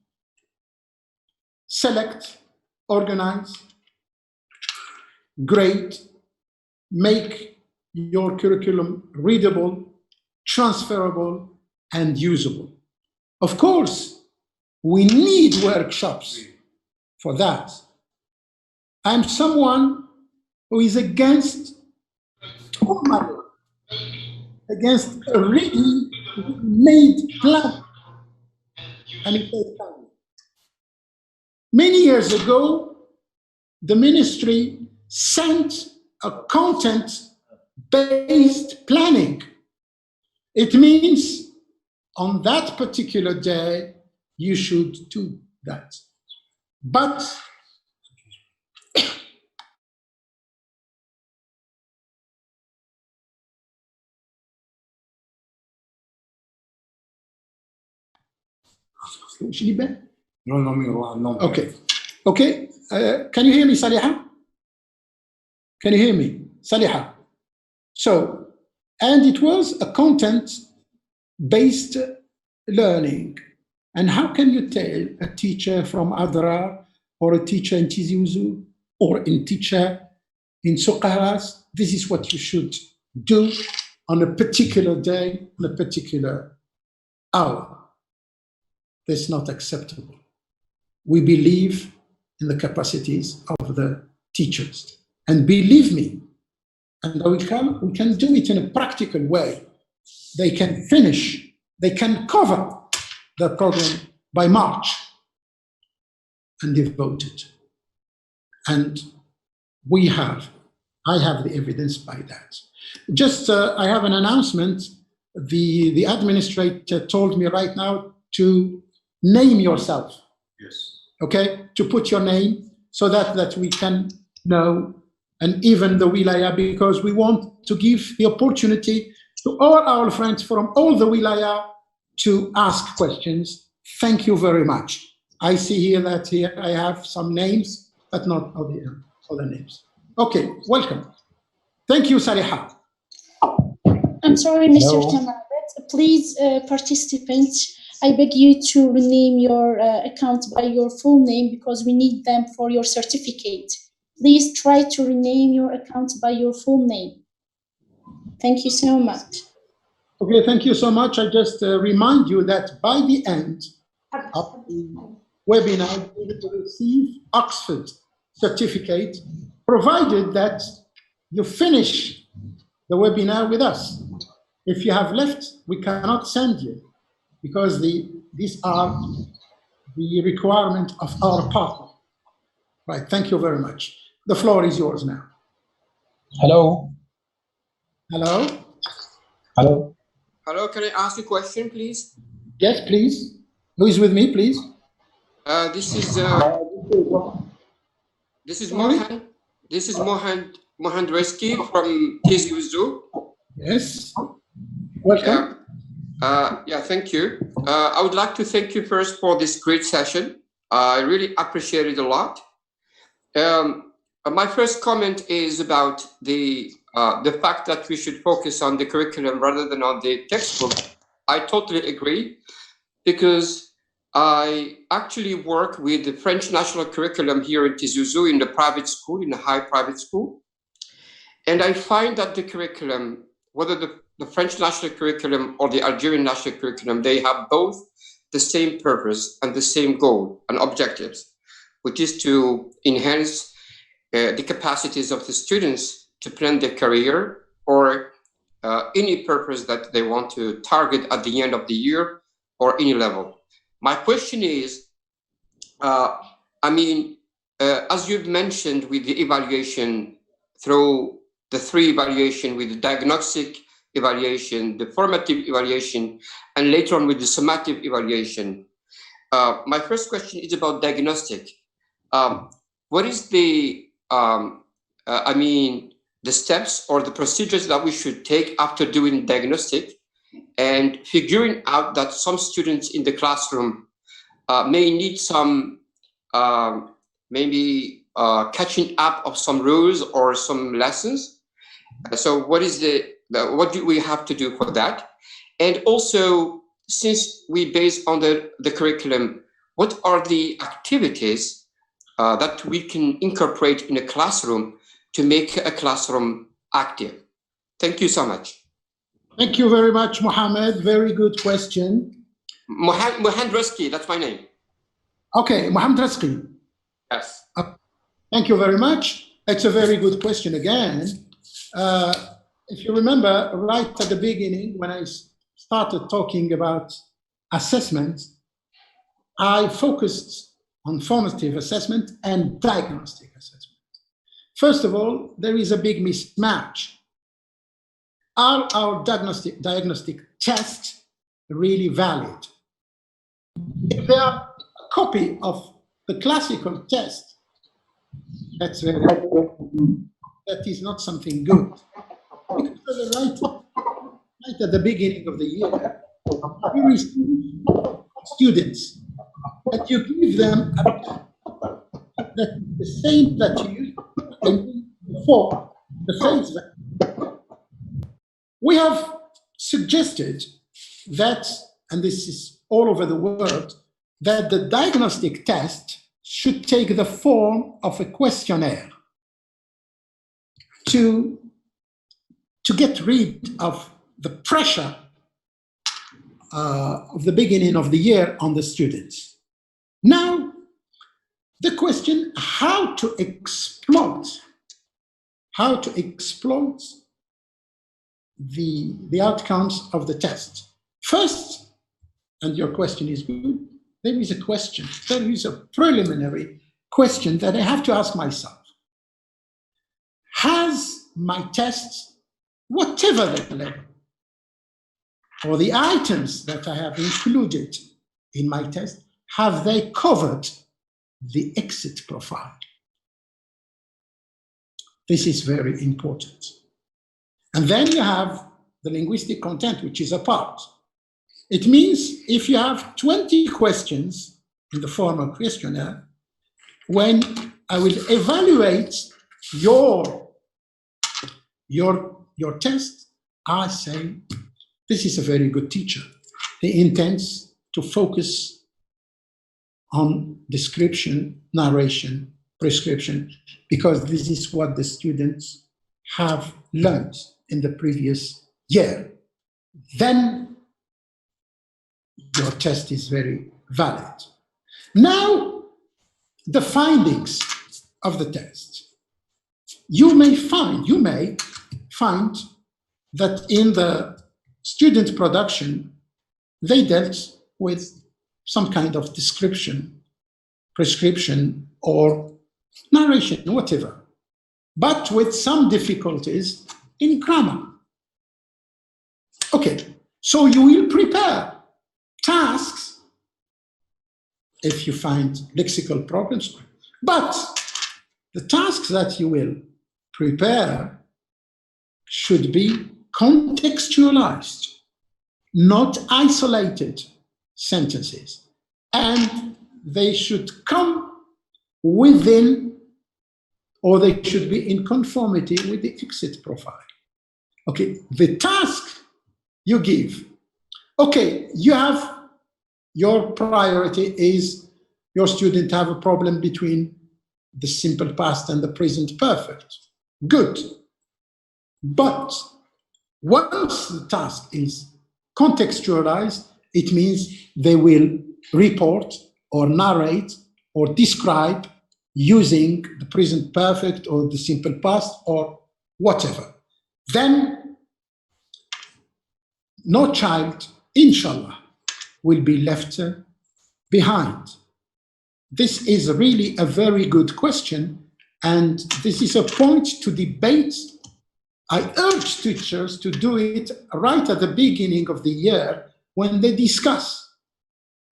Select, organize, grade, make your curriculum readable, transferable, and usable. Of course, we need workshops for that. I'm someone who is against too much, against a ready-made plan. Many years ago, the ministry sent a content-based planning. It means on that particular day, you should do that. But okay. Okay. Can you hear me, Saliha? Can you hear me, Saliha? So, and it was a content-based learning. And how can you tell a teacher from Adrar or a teacher in Tizi Ouzou or a teacher in Soqaras, this is what you should do on a particular day, on a particular hour? That's not acceptable. We believe in the capacities of the teachers. And believe me, and we can do it in a practical way. They can finish, they can cover the program by March and devote it. And I have the evidence by that. Just, I have an announcement. The administrator told me right now to name yourself. Yes. Okay, to put your name so that we can know, and even the wilaya, because we want to give the opportunity to all our friends from all the wilaya to ask questions. Thank you very much. I see here that I have some names, but not other names. Okay, welcome. Thank you, Saliha. I'm sorry, Mr. Tamrabet. Please, participants, I beg you to rename your account by your full name because we need them for your certificate. Please try to rename your account by your full name. Thank you so much. Okay, thank you so much. I just remind you that by the end of the webinar, you will receive Oxford certificate, provided that you finish the webinar with us. If you have left, we cannot send you because these are the requirement of our partner. Right, thank you very much. The floor is yours now. Hello. Hello? Hello. Hello, can I ask a question, please? Yes, please. Who is with me, please? This is Sorry? Mohan Reski from TZUZU. Yes. Welcome. Yeah, thank you. I would like to thank you first for this great session. I really appreciate it a lot. My first comment is about the fact that we should focus on the curriculum rather than on the textbook. I totally agree, because I actually work with the French national curriculum here in TZUZU in the private school, in a high private school. And I find that the curriculum, whether the French national curriculum or the Algerian national curriculum, they have both the same purpose and the same goal and objectives, which is to enhance the capacities of the students to plan their career or any purpose that they want to target at the end of the year or any level. My question is, as you've mentioned with the evaluation, through the three evaluation, with the diagnostic evaluation, the formative evaluation, and later on with the summative evaluation, my first question is about diagnostic. What is the the steps or the procedures that we should take after doing diagnostic and figuring out that some students in the classroom may need some catching up of some rules or some lessons. So what is what do we have to do for that? And also, since we base on the curriculum, what are the activities that we can incorporate in a classroom to make a classroom active? Thank you so much. Thank you very much, Mohammed. Very good question. Mohammed Reski, that's my name. Okay, Mohammed Reski. Yes. Thank you very much. It's a very good question again. If you remember, right at the beginning, when I started talking about assessment, I focused on formative assessment and diagnostic assessment. First of all, there is a big mismatch. Are our diagnostic tests really valid? If they are a copy of the classical test, that is not something good. Because right at the beginning of the year, you receive students that you give them the same that you used before, the face value. We have suggested that, and this is all over the world, that the diagnostic test should take the form of a questionnaire to get rid of the pressure of the beginning of the year on the students. Now, the question, how to exploit the outcomes of the test. First, and your question is good, there is a question, there is a preliminary question that I have to ask myself. Has my test, whatever the level, or the items that I have included in my test, have they covered the exit profile? This is very important. And then you have the linguistic content, which is a part. It means if you have 20 questions in the form of questionnaire, when I will evaluate your test, I say, this is a very good teacher. He intends to focus on description, narration, prescription, because this is what the students have learned in the previous year. Then your test is very valid. Now, the findings of the test. You may find that in the student production, they dealt with some kind of description, prescription, or narration, whatever, but with some difficulties in grammar. Okay, so you will prepare tasks if you find lexical problems, but the tasks that you will prepare should be contextualized, not isolated sentences, and they should come within, or they should be in conformity with the exit profile. Okay, the task you give. Okay, you have, your priority is your student have a problem between the simple past and the present perfect. Good. But once the task is contextualized, it means they will report or narrate or describe using the present perfect or the simple past or whatever. Then no child, inshallah, will be left behind. This is really a very good question, and this is a point to debate. I urge teachers to do it right at the beginning of the year when they discuss.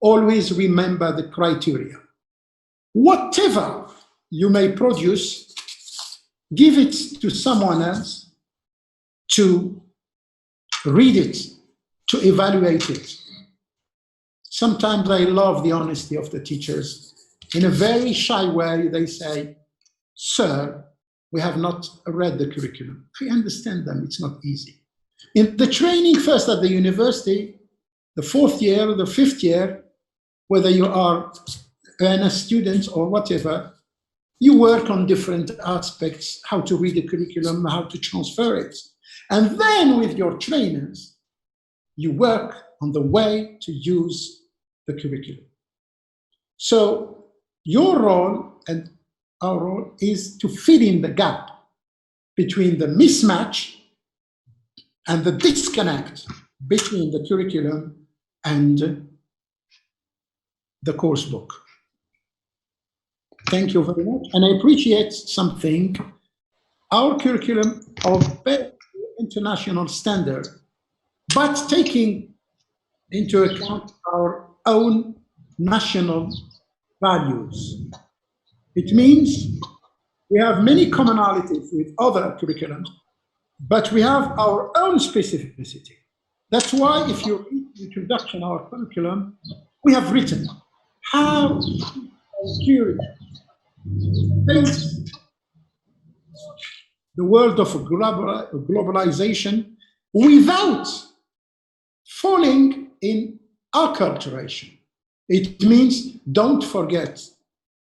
Always remember the criteria. Whatever you may produce, give it to someone else to read it, to evaluate it. Sometimes I love the honesty of the teachers. In a very shy way, they say, "Sir, we have not read the curriculum." I understand them, it's not easy. In the training first at the university, the 4th year or the 5th year, whether you are a student or whatever, you work on different aspects, how to read the curriculum, how to transfer it. And then with your trainers, you work on the way to use the curriculum. So your role and our role is to fill in the gap between the mismatch and the disconnect between the curriculum and the course book. Thank you very much. And I appreciate something. Our curriculum of international standard, but taking into account our own national values. It means we have many commonalities with other curriculums, but we have our own specificity. That's why if you read the introduction of our curriculum, we have written how to face the world of globalization without falling in acculturation. It means don't forget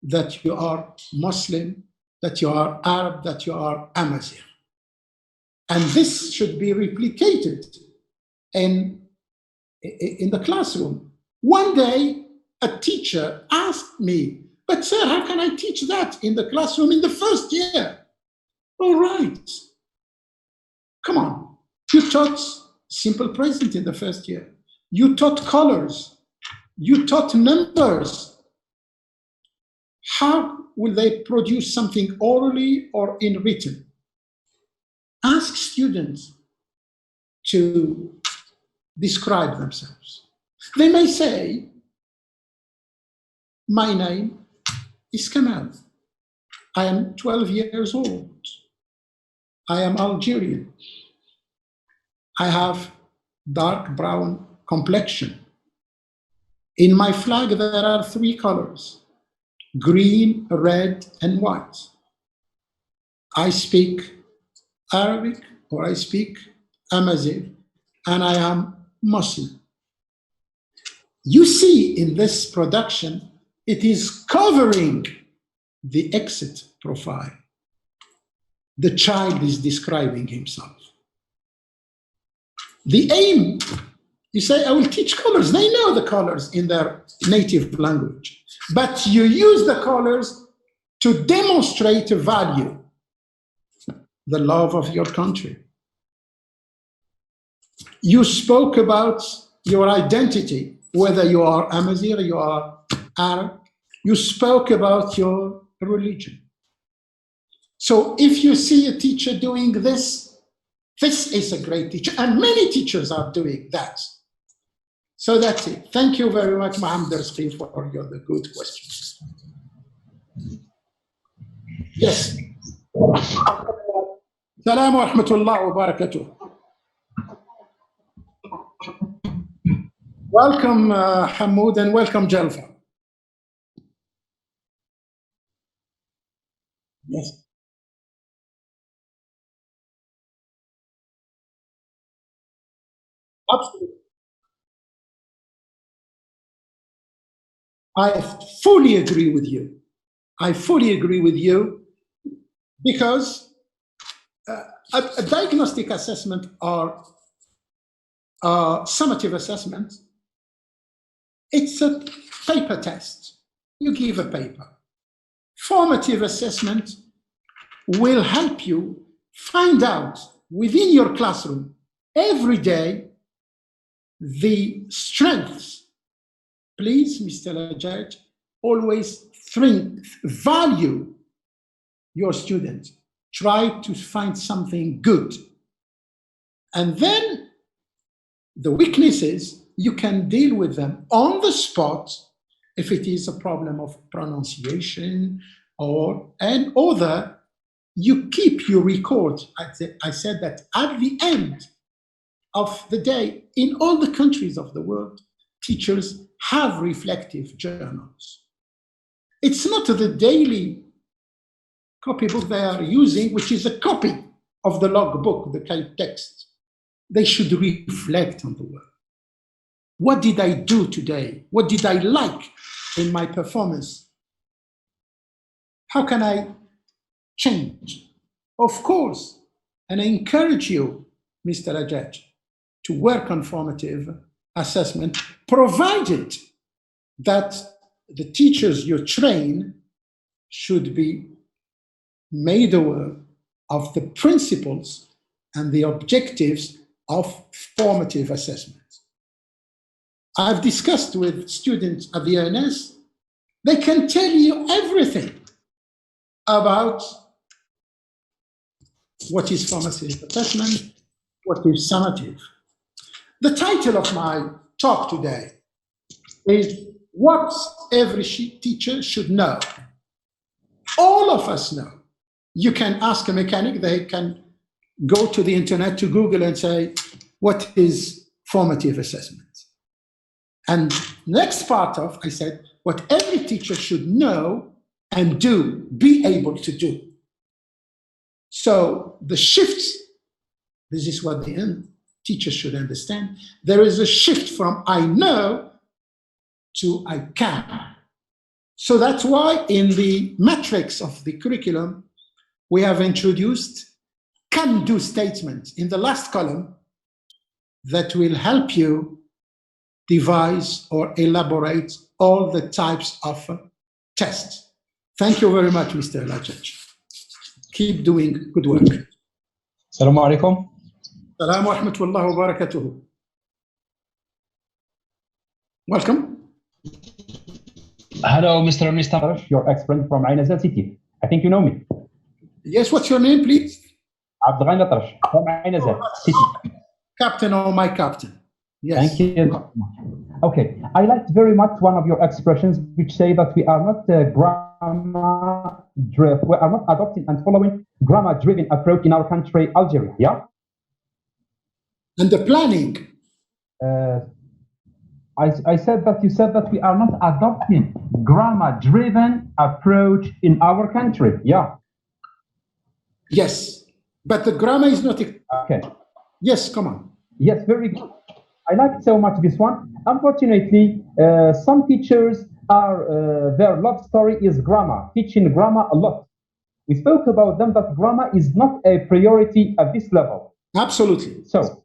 that you are Muslim, that you are Arab, that you are Amazigh. And this should be replicated in the classroom. One day, a teacher asked me, "But sir, how can I teach that in the classroom in the 1st year?" All right. Come on. You taught simple present in the 1st year. You taught colors. You taught numbers. How will they produce something orally or in written? Ask students to describe themselves. They may say, "My name is Kamal. I am 12 years old. I am Algerian. I have dark brown complexion. In my flag, there are 3 colors, green, red, and white. I speak Arabic, or I speak Amazigh, and I am Muslim." You see in this production, it is covering the exit profile. The child is describing himself. The aim, you say, I will teach colors. They know the colors in their native language. But you use the colors to demonstrate a value, the love of your country. You spoke about your identity, whether you are Amazigh, you are Arab. You spoke about your religion. So if you see a teacher doing this, this is a great teacher, and many teachers are doing that. So that's it. Thank you very much, Mohammed Rizqi, for the good questions. Yes. Salaam wa rahmatullah wa barakatuh. Welcome, Hamoud, and welcome, Jalfa. Yes. Absolutely. I fully agree with you. I fully agree with you because a diagnostic assessment or summative assessment, it's a paper test. You give a paper. Formative assessment will help you find out within your classroom every day the strengths. Please, Mr. Lajaj, always value your students. Try to find something good. And then the weaknesses, you can deal with them on the spot if it is a problem of pronunciation and other. You keep your record. I said that at the end of the day, in all the countries of the world, teachers have reflective journals. It's not the daily copybook they are using, which is a copy of the logbook, the text. They should reflect on the work. What did I do today? What did I like in my performance? How can I change? Of course, and I encourage you, Mr. Lajaj, to work on formative assessment, provided that the teachers you train should be made aware of the principles and the objectives of formative assessment. I've discussed with students at the ONS, they can tell you everything about what is formative assessment, what is summative. The title of my talk today is what every teacher should know. All of us know. You can ask a mechanic, they can go to the internet to Google and say, what is formative assessment? And next part of, I said, what every teacher should know and do, be able to do. So the shift, this is what the teacher should understand. There is a shift from I know to I can. So that's why in the matrix of the curriculum, we have introduced can-do statements in the last column that will help you devise or elaborate all the types of tests. Thank you very much, Mr. Lajaj. Keep doing good work. Assalamu alaikum. Assalamu wa rahmatullahi wa barakatuhu. Welcome. Hello, Mr. Lounis Tamrabet, your ex-friend from Setif. I think you know me. Yes, what's your name, please? Abdulghani Latrash from Setif. Captain or my captain. Yes. Thank you. Okay, I liked very much one of your expressions which say that we are not we are not adopting and following grammar-driven approach in our country, Algeria. Yeah. And the planning. I said that you said that we are not adopting grammar-driven approach in our country. Yeah. Yes, but the grammar is not. Okay. Yes, come on. Yes, very good. I like so much this one. Unfortunately, some teachers are their love story is grammar, teaching grammar a lot. We spoke about them that grammar is not a priority at this level. Absolutely. So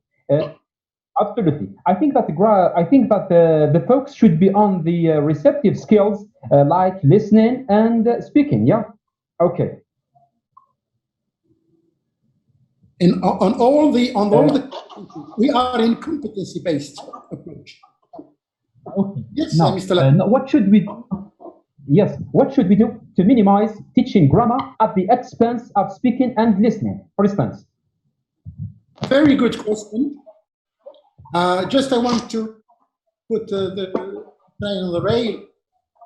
Absolutely. I think that the focus should be on the receptive skills like listening and speaking. Yeah. Okay. On all the we are in competency-based approach. Okay. Yes, now, Mr. Lounis. what should we? Yes. What should we do to minimize teaching grammar at the expense of speaking and listening? For instance. Very good question. Just I want to put the train on the rail.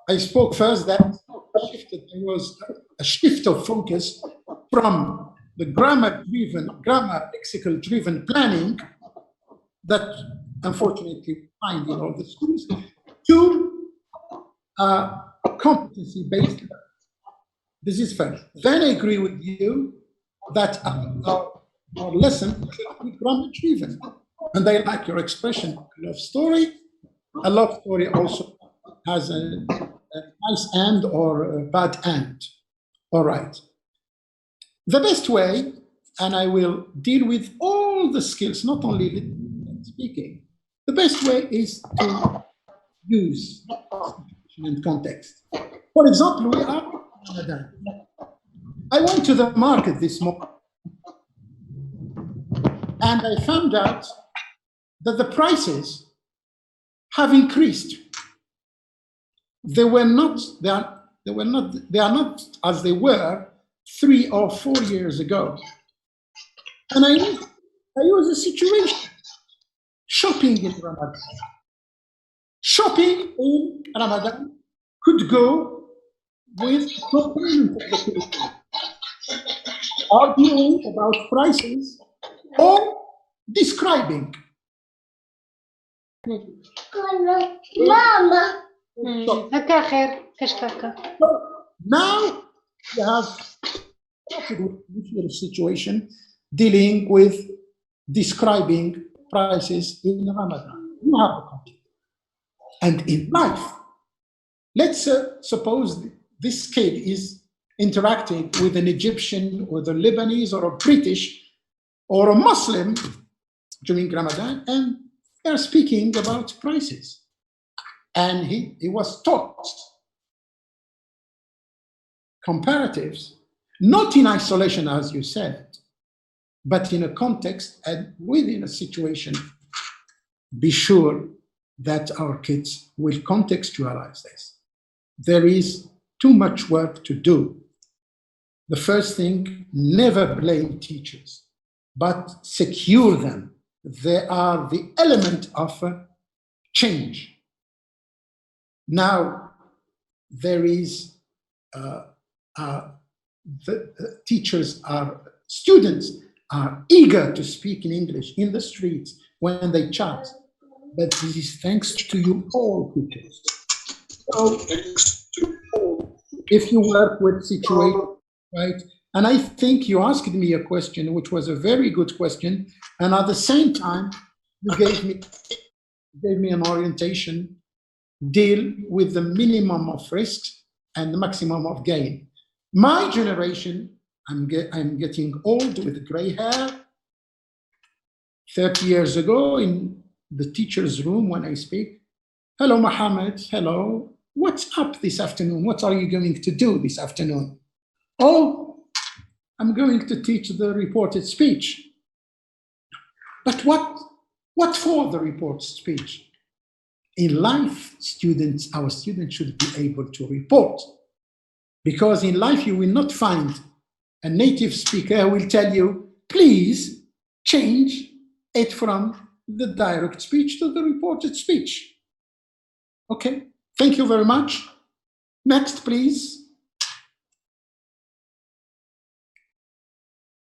I spoke first that there was a shift of focus from the grammar lexical-driven planning that unfortunately we find in all the schools to competency-based. This is first. Then I agree with you that our lesson should be grammar-driven. And I like your expression, love story. A love story also has a nice end or a bad end. All right. The best way, and I will deal with all the skills, not only speaking, the best way is to use situation and context. For example, we are in Ramadan. I went to the market this morning and I found out that the prices have increased. They are not as they were 3 or 4 years ago. And I was a situation shopping in Ramadan. Shopping in Ramadan could go with component of the people arguing about prices or describing. Mama. Now you have a situation dealing with describing prices in Ramadan. You have a context. And in life, let's suppose this kid is interacting with an Egyptian or the Lebanese or a British or a Muslim during Ramadan, and they're speaking about prices. And he was taught comparatives, not in isolation, as you said, but in a context and within a situation. Be sure that our kids will contextualize this. There is too much work to do. The first thing, never blame teachers, but secure them. They are the element of change. Now, there is students are eager to speak in English in the streets when they chat, but this is thanks to you all teachers. So, if you work with situations, right? And I think you asked me a question, which was a very good question, and at the same time, you gave me an orientation. Deal with the minimum of risks and the maximum of gain. My generation, I'm getting old with gray hair. 30 years ago in the teacher's room when I speak, hello, Mohammed, hello. What's up this afternoon? What are you going to do this afternoon? Oh, I'm going to teach the reported speech. But what for the reported speech? In life, our students should be able to report. Because in life, you will not find a native speaker who will tell you, please change it from the direct speech to the reported speech. Okay, thank you very much. Next, please.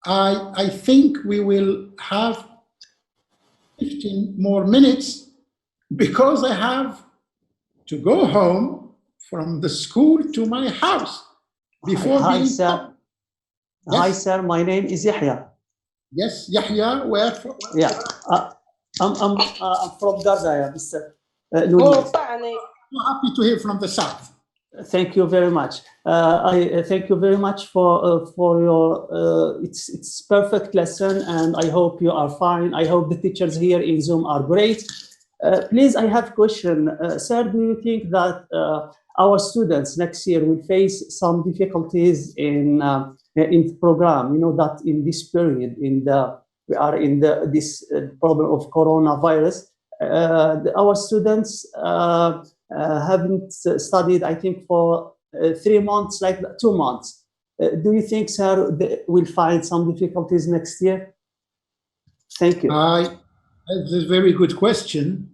I think we will have 15 more minutes because I have to go home from the school to my house before Hi, sir. Yes. Hi, sir. My name is Yahya. Yes, Yahya, where from? Yeah, I'm from Gardaya, Mr. Lounis. I'm happy to hear from the south. Thank you very much. I thank you very much for your it's perfect lesson, and I hope you are fine. I hope the teachers here in Zoom are great. Please, I have a question, sir. Do you think that our students next year will face some difficulties in the program? You know that in this period, we are in this problem of coronavirus. Our students haven't studied, I think, for 3 months, like 2 months. Do you think, sir, they will find some difficulties next year? Thank you. That's a very good question.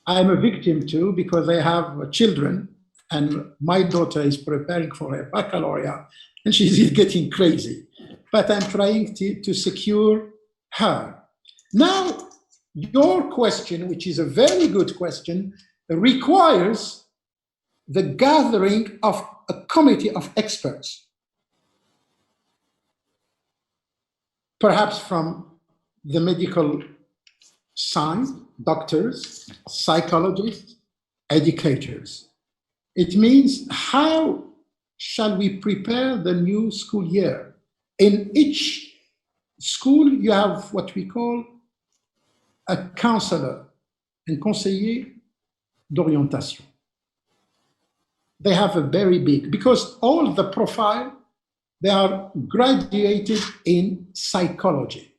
I'm a victim too, because I have children, and my daughter is preparing for her baccalaureate, and she's getting crazy. But I'm trying to secure her. Now, your question, which is a very good question, requires the gathering of a committee of experts, perhaps from the medical side, doctors, psychologists, educators. It means, how shall we prepare the new school year? In each school, you have what we call a counselor, un conseiller d'orientation. They have a very big, because all the profile, they are graduated in psychology.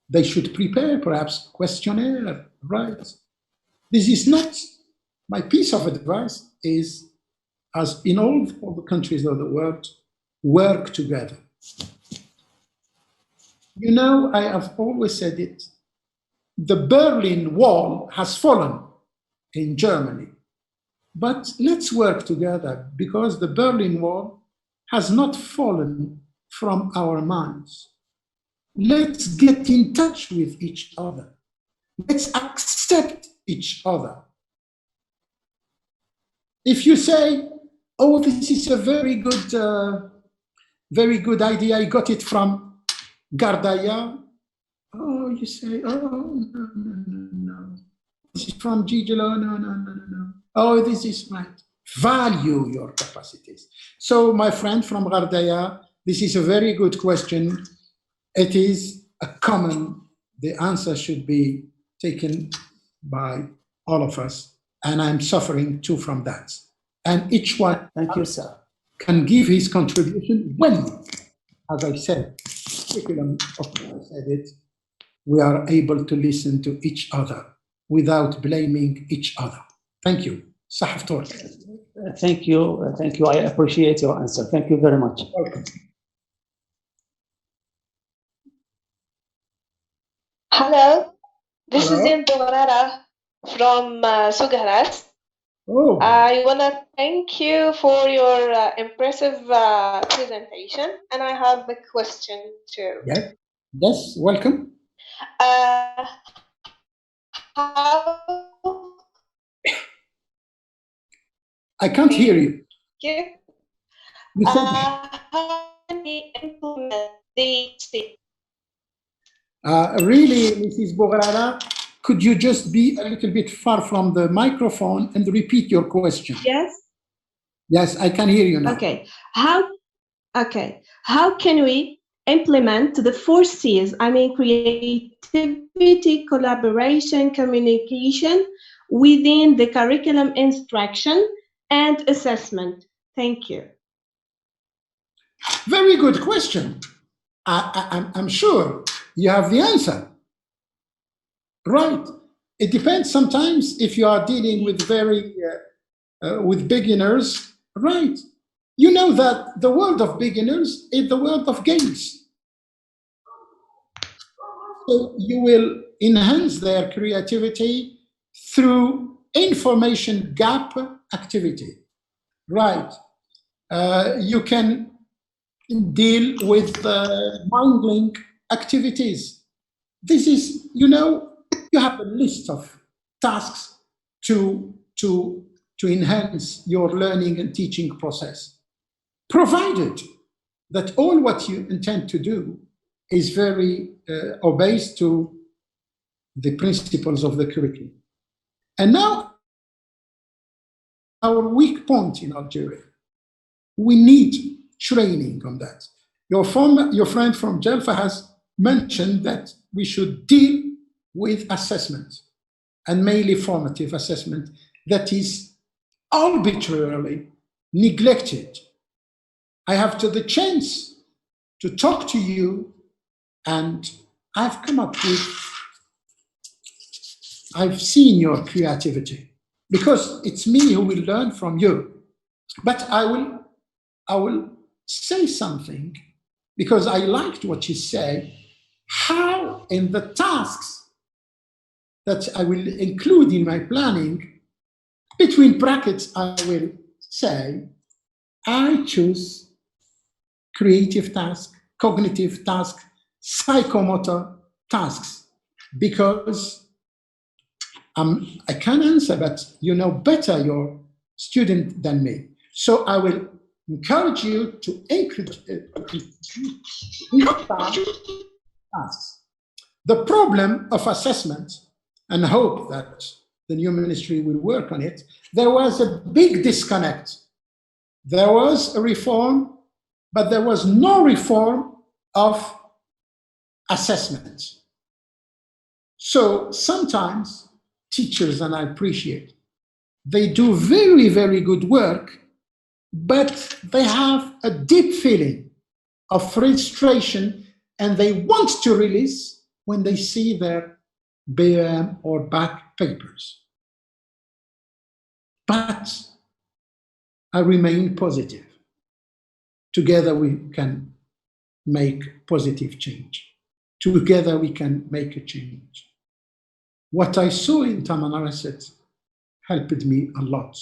They should prepare perhaps questionnaire, right? This is not, my piece of advice is, as in all the countries of the world, work together. You know, I have always said it, the Berlin Wall has fallen in Germany. But let's work together, because the Berlin Wall has not fallen from our minds. Let's get in touch with each other. Let's accept each other. If you say, oh, this is a very good idea, I got it from Gardaya. Oh, you say, oh, no. This is from Gigolo, no. Oh, this is right. Value your capacities. So, my friend from Gardaya, this is a very good question. It is a common, the answer should be taken by all of us, and I'm suffering too from that. And each one, thank you, sir, can give his contribution when, as I said, curriculum, of course I said it, we are able to listen to each other without blaming each other. Thank you. Thank you. Thank you. I appreciate your answer. Thank you very much. Welcome. Hello, this Hello. is Zain Dogarara from Sugaras. Oh. I want to thank you for your impressive presentation, and I have a question too. Yes, welcome. How I can't hear you. How can we implement the really, Mrs. Bograra, could you just be a little bit far from the microphone and repeat your question? Yes. Yes, I can hear you now. Okay. How can we implement the 4 C's? I mean, creativity, collaboration, communication within the curriculum instruction and assessment. Thank you. Very good question. I'm sure you have the answer. Right. It depends sometimes if you are dealing with with beginners, right? You know that the world of beginners is the world of games. So you will enhance their creativity through information gap activity, right? You can deal with mind link activities. This is, you know, you have a list of tasks to enhance your learning and teaching process, provided that all what you intend to do is very obeys to the principles of the curriculum. And now our weak point in Algeria. We need training on that. Your friend from Jelfa has mentioned that we should deal with assessment, and mainly formative assessment, that is arbitrarily neglected. I have the chance to talk to you, and I've come up with, I've seen your creativity, because it's me who will learn from you. But I will say something, because I liked what you say, how in the tasks that I will include in my planning, between brackets, I will say, I choose creative task, cognitive task, psychomotor tasks, because I can answer, but you know better your student than me. So I will encourage you to include tasks. The problem of assessment, and hope that the new ministry will work on it, there was a big disconnect. There was a reform, but there was no reform of assessment. So sometimes teachers, and I appreciate, they do very, very good work, but they have a deep feeling of frustration, and they want to release when they see their BM or back papers. But I remain positive. Together we can make positive change. Together we can make a change. What I saw in Tamrabet helped me a lot.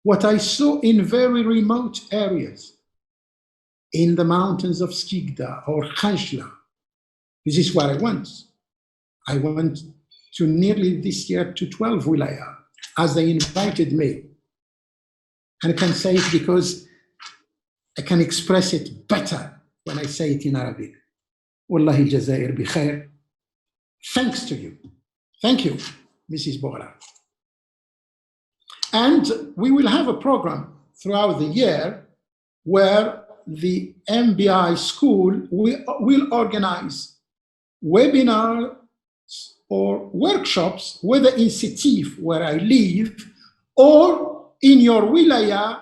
What I saw in very remote areas, in the mountains of Skikda or Khanshla, this is where I went. I went to nearly this year to 12 wilaya, as they invited me. And I can say it because I can express it better when I say it in Arabic. Wallahi Jazair bi khair. Thanks to you. Thank you, Mrs. Bogra. And we will have a program throughout the year where the MBI school will organize webinars or workshops, whether in Setif, where I live, or in your wilaya.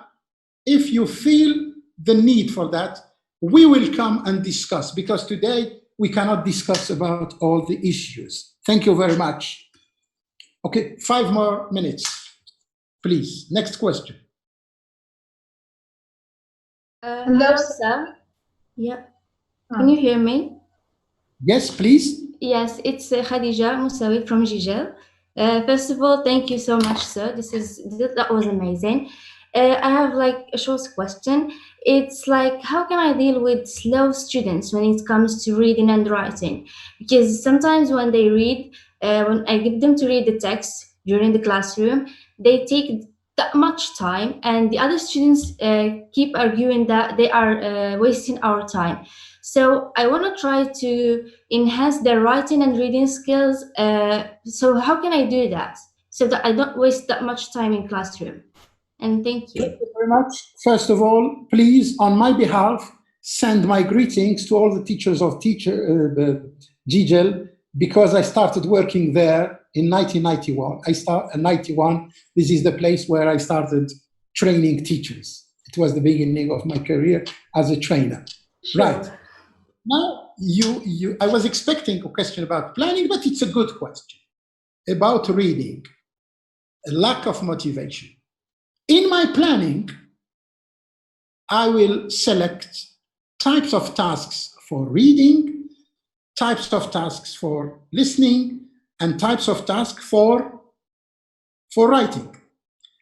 If you feel the need for that, we will come and discuss, because today we cannot discuss about all the issues. Thank you very much. Okay, 5 more minutes, please. Next question. Hello, sir. Yeah. Can you hear me? Yes, please. Yes, it's Khadija Moussawi from Jijel. First of all, thank you so much, sir. That was amazing. I have like a short question. It's like, how can I deal with slow students when it comes to reading and writing? Because sometimes when they read, when I give them to read the text during the classroom, they take that much time, and the other students keep arguing that they are wasting our time. So I want to try to enhance their writing and reading skills. So how can I do that so that I don't waste that much time in classroom? And thank you. Thank you very much. First of all, please, on my behalf, send my greetings to all the teachers of Jijel, because I started working there in 1991. I started in 91. This is the place where I started training teachers. It was the beginning of my career as a trainer. Sure. Right. Now, I was expecting a question about planning, but it's a good question about reading, a lack of motivation. In my planning, I will select types of tasks for reading, types of tasks for listening, and types of tasks for writing.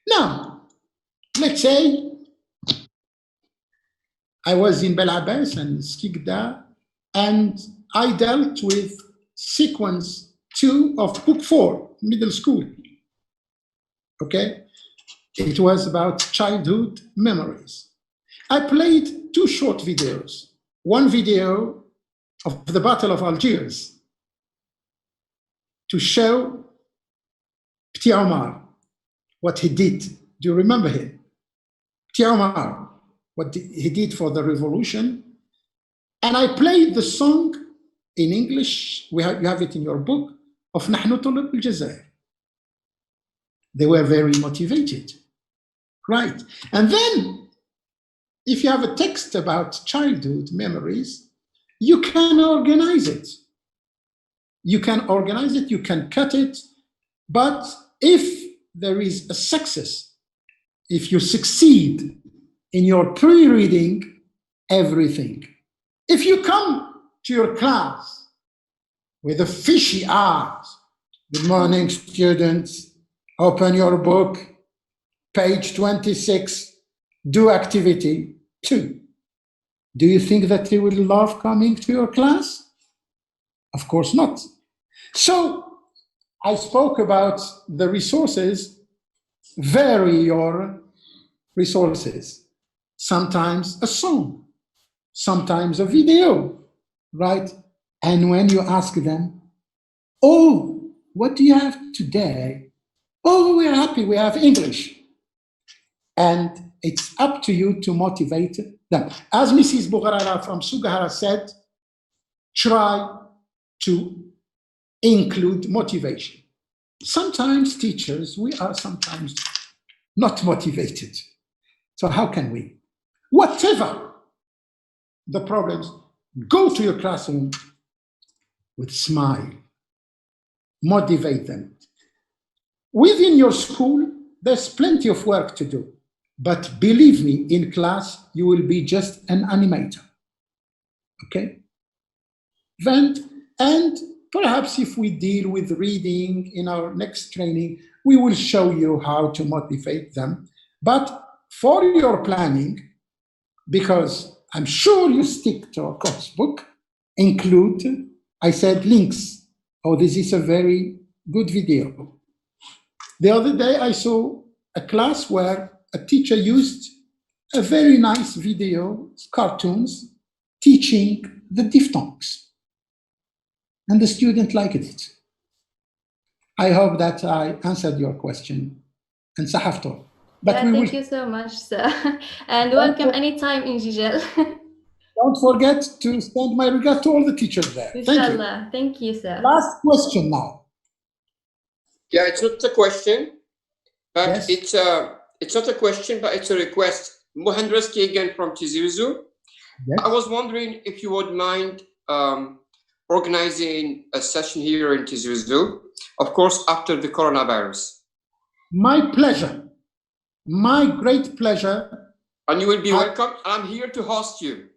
Now, let's say I was in Bel Abbas and Skikda, and I dealt with sequence 2 of book 4, middle school. Okay? It was about childhood memories. I played 2 short videos. One video of the Battle of Algiers to show Petit Omar what he did Do you remember him? Tiamar, what he did for the revolution. And I played the song in English, you have it in your book, of نحن طلاب الجزائر. They were very motivated, right? And then, if you have a text about childhood memories, you can organize it. You can organize it, you can cut it, but if there is a success, if you succeed in your pre-reading everything, if you come to your class with a fishy eyes, good morning, students, open your book, page 26, do activity 2. Do you think that they will love coming to your class? Of course not. So I spoke about the resources. Vary your resources. Sometimes a song, sometimes a video, right? And when you ask them, oh, what do you have today? Oh, we're happy, we have English. And it's up to you to motivate them. As Mrs. Bougarara from Sugahara said, try to include motivation. Sometimes teachers, we are sometimes not motivated. So how can we? Whatever the problems, go to your classroom with a smile, motivate them. Within your school, there's plenty of work to do, but believe me, in class, you will be just an animator, okay? And perhaps if we deal with reading in our next training, we will show you how to motivate them. But for your planning, because I'm sure you stick to a course book, include, I said, links. Oh, this is a very good video. The other day I saw a class where a teacher used a very nice video, cartoons, teaching the diphthongs. And the student liked it. I hope that I answered your question. And Sahafto. But yeah, thank you so much, sir. And welcome anytime in Jijel. Don't forget to send my regard to all the teachers there. Inshallah. Thank you, sir. Last question now. Yeah, it's not a question, but yes. It's not a question, but it's a request. Mohandreski again from Tiziuzu. Yes. I was wondering if you would mind organizing a session here in Tiziuzu, of course, after the coronavirus. My pleasure. My great pleasure. And you will be welcome. I'm here to host you.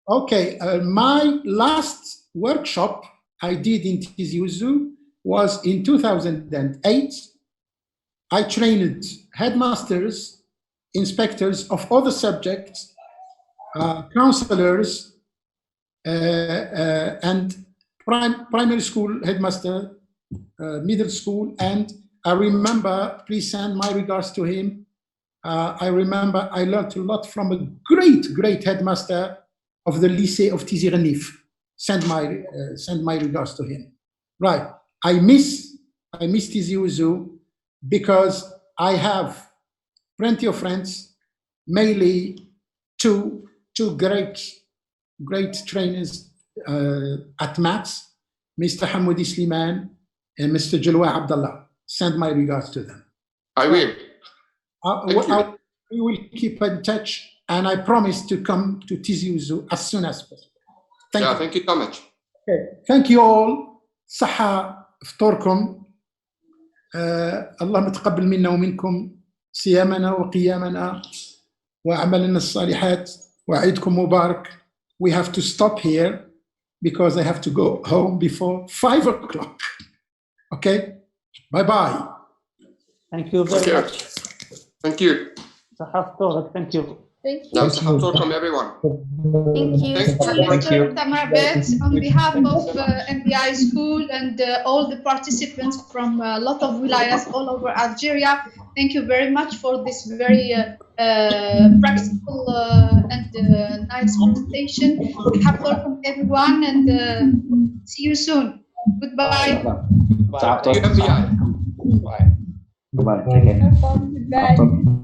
Okay. My last workshop I did in Tiziuzu was in 2008. I trained headmasters, inspectors of other subjects, counselors, and primary school headmaster, middle school. And I remember, please send my regards to him. I remember I learned a lot from a great headmaster of the Lycée of Tizi Renif. Send my regards to him. Right. I miss Tiziuzu because I have plenty of friends, mainly two great trainers at maths, Mr. Hamoudi Sliman and Mr. Jalwa Abdullah. Send my regards to them. I will. We will keep in touch, and I promise to come to Tiziuzu as soon as possible. Thank you so much. Okay. Thank you all. صحة فطوركم. الله متقبل منا ومنكم صيامنا وقيامنا وأعمالنا الصالحات وعيدكم مبارك. We have to stop here because I have to go home before 5 o'clock. Okay? Bye-bye. Thank you very much. Thank you. Thank you. Thank you. That's helpful from everyone. Thank you. Mr. Tamrabet, on behalf of MBI School and all the participants from a lot of wilayas all over Algeria, thank you very much for this very practical and nice presentation. We have welcomed everyone and see you soon. Goodbye. Bye. MBI. Bye. Goodbye. Take care. Goodbye.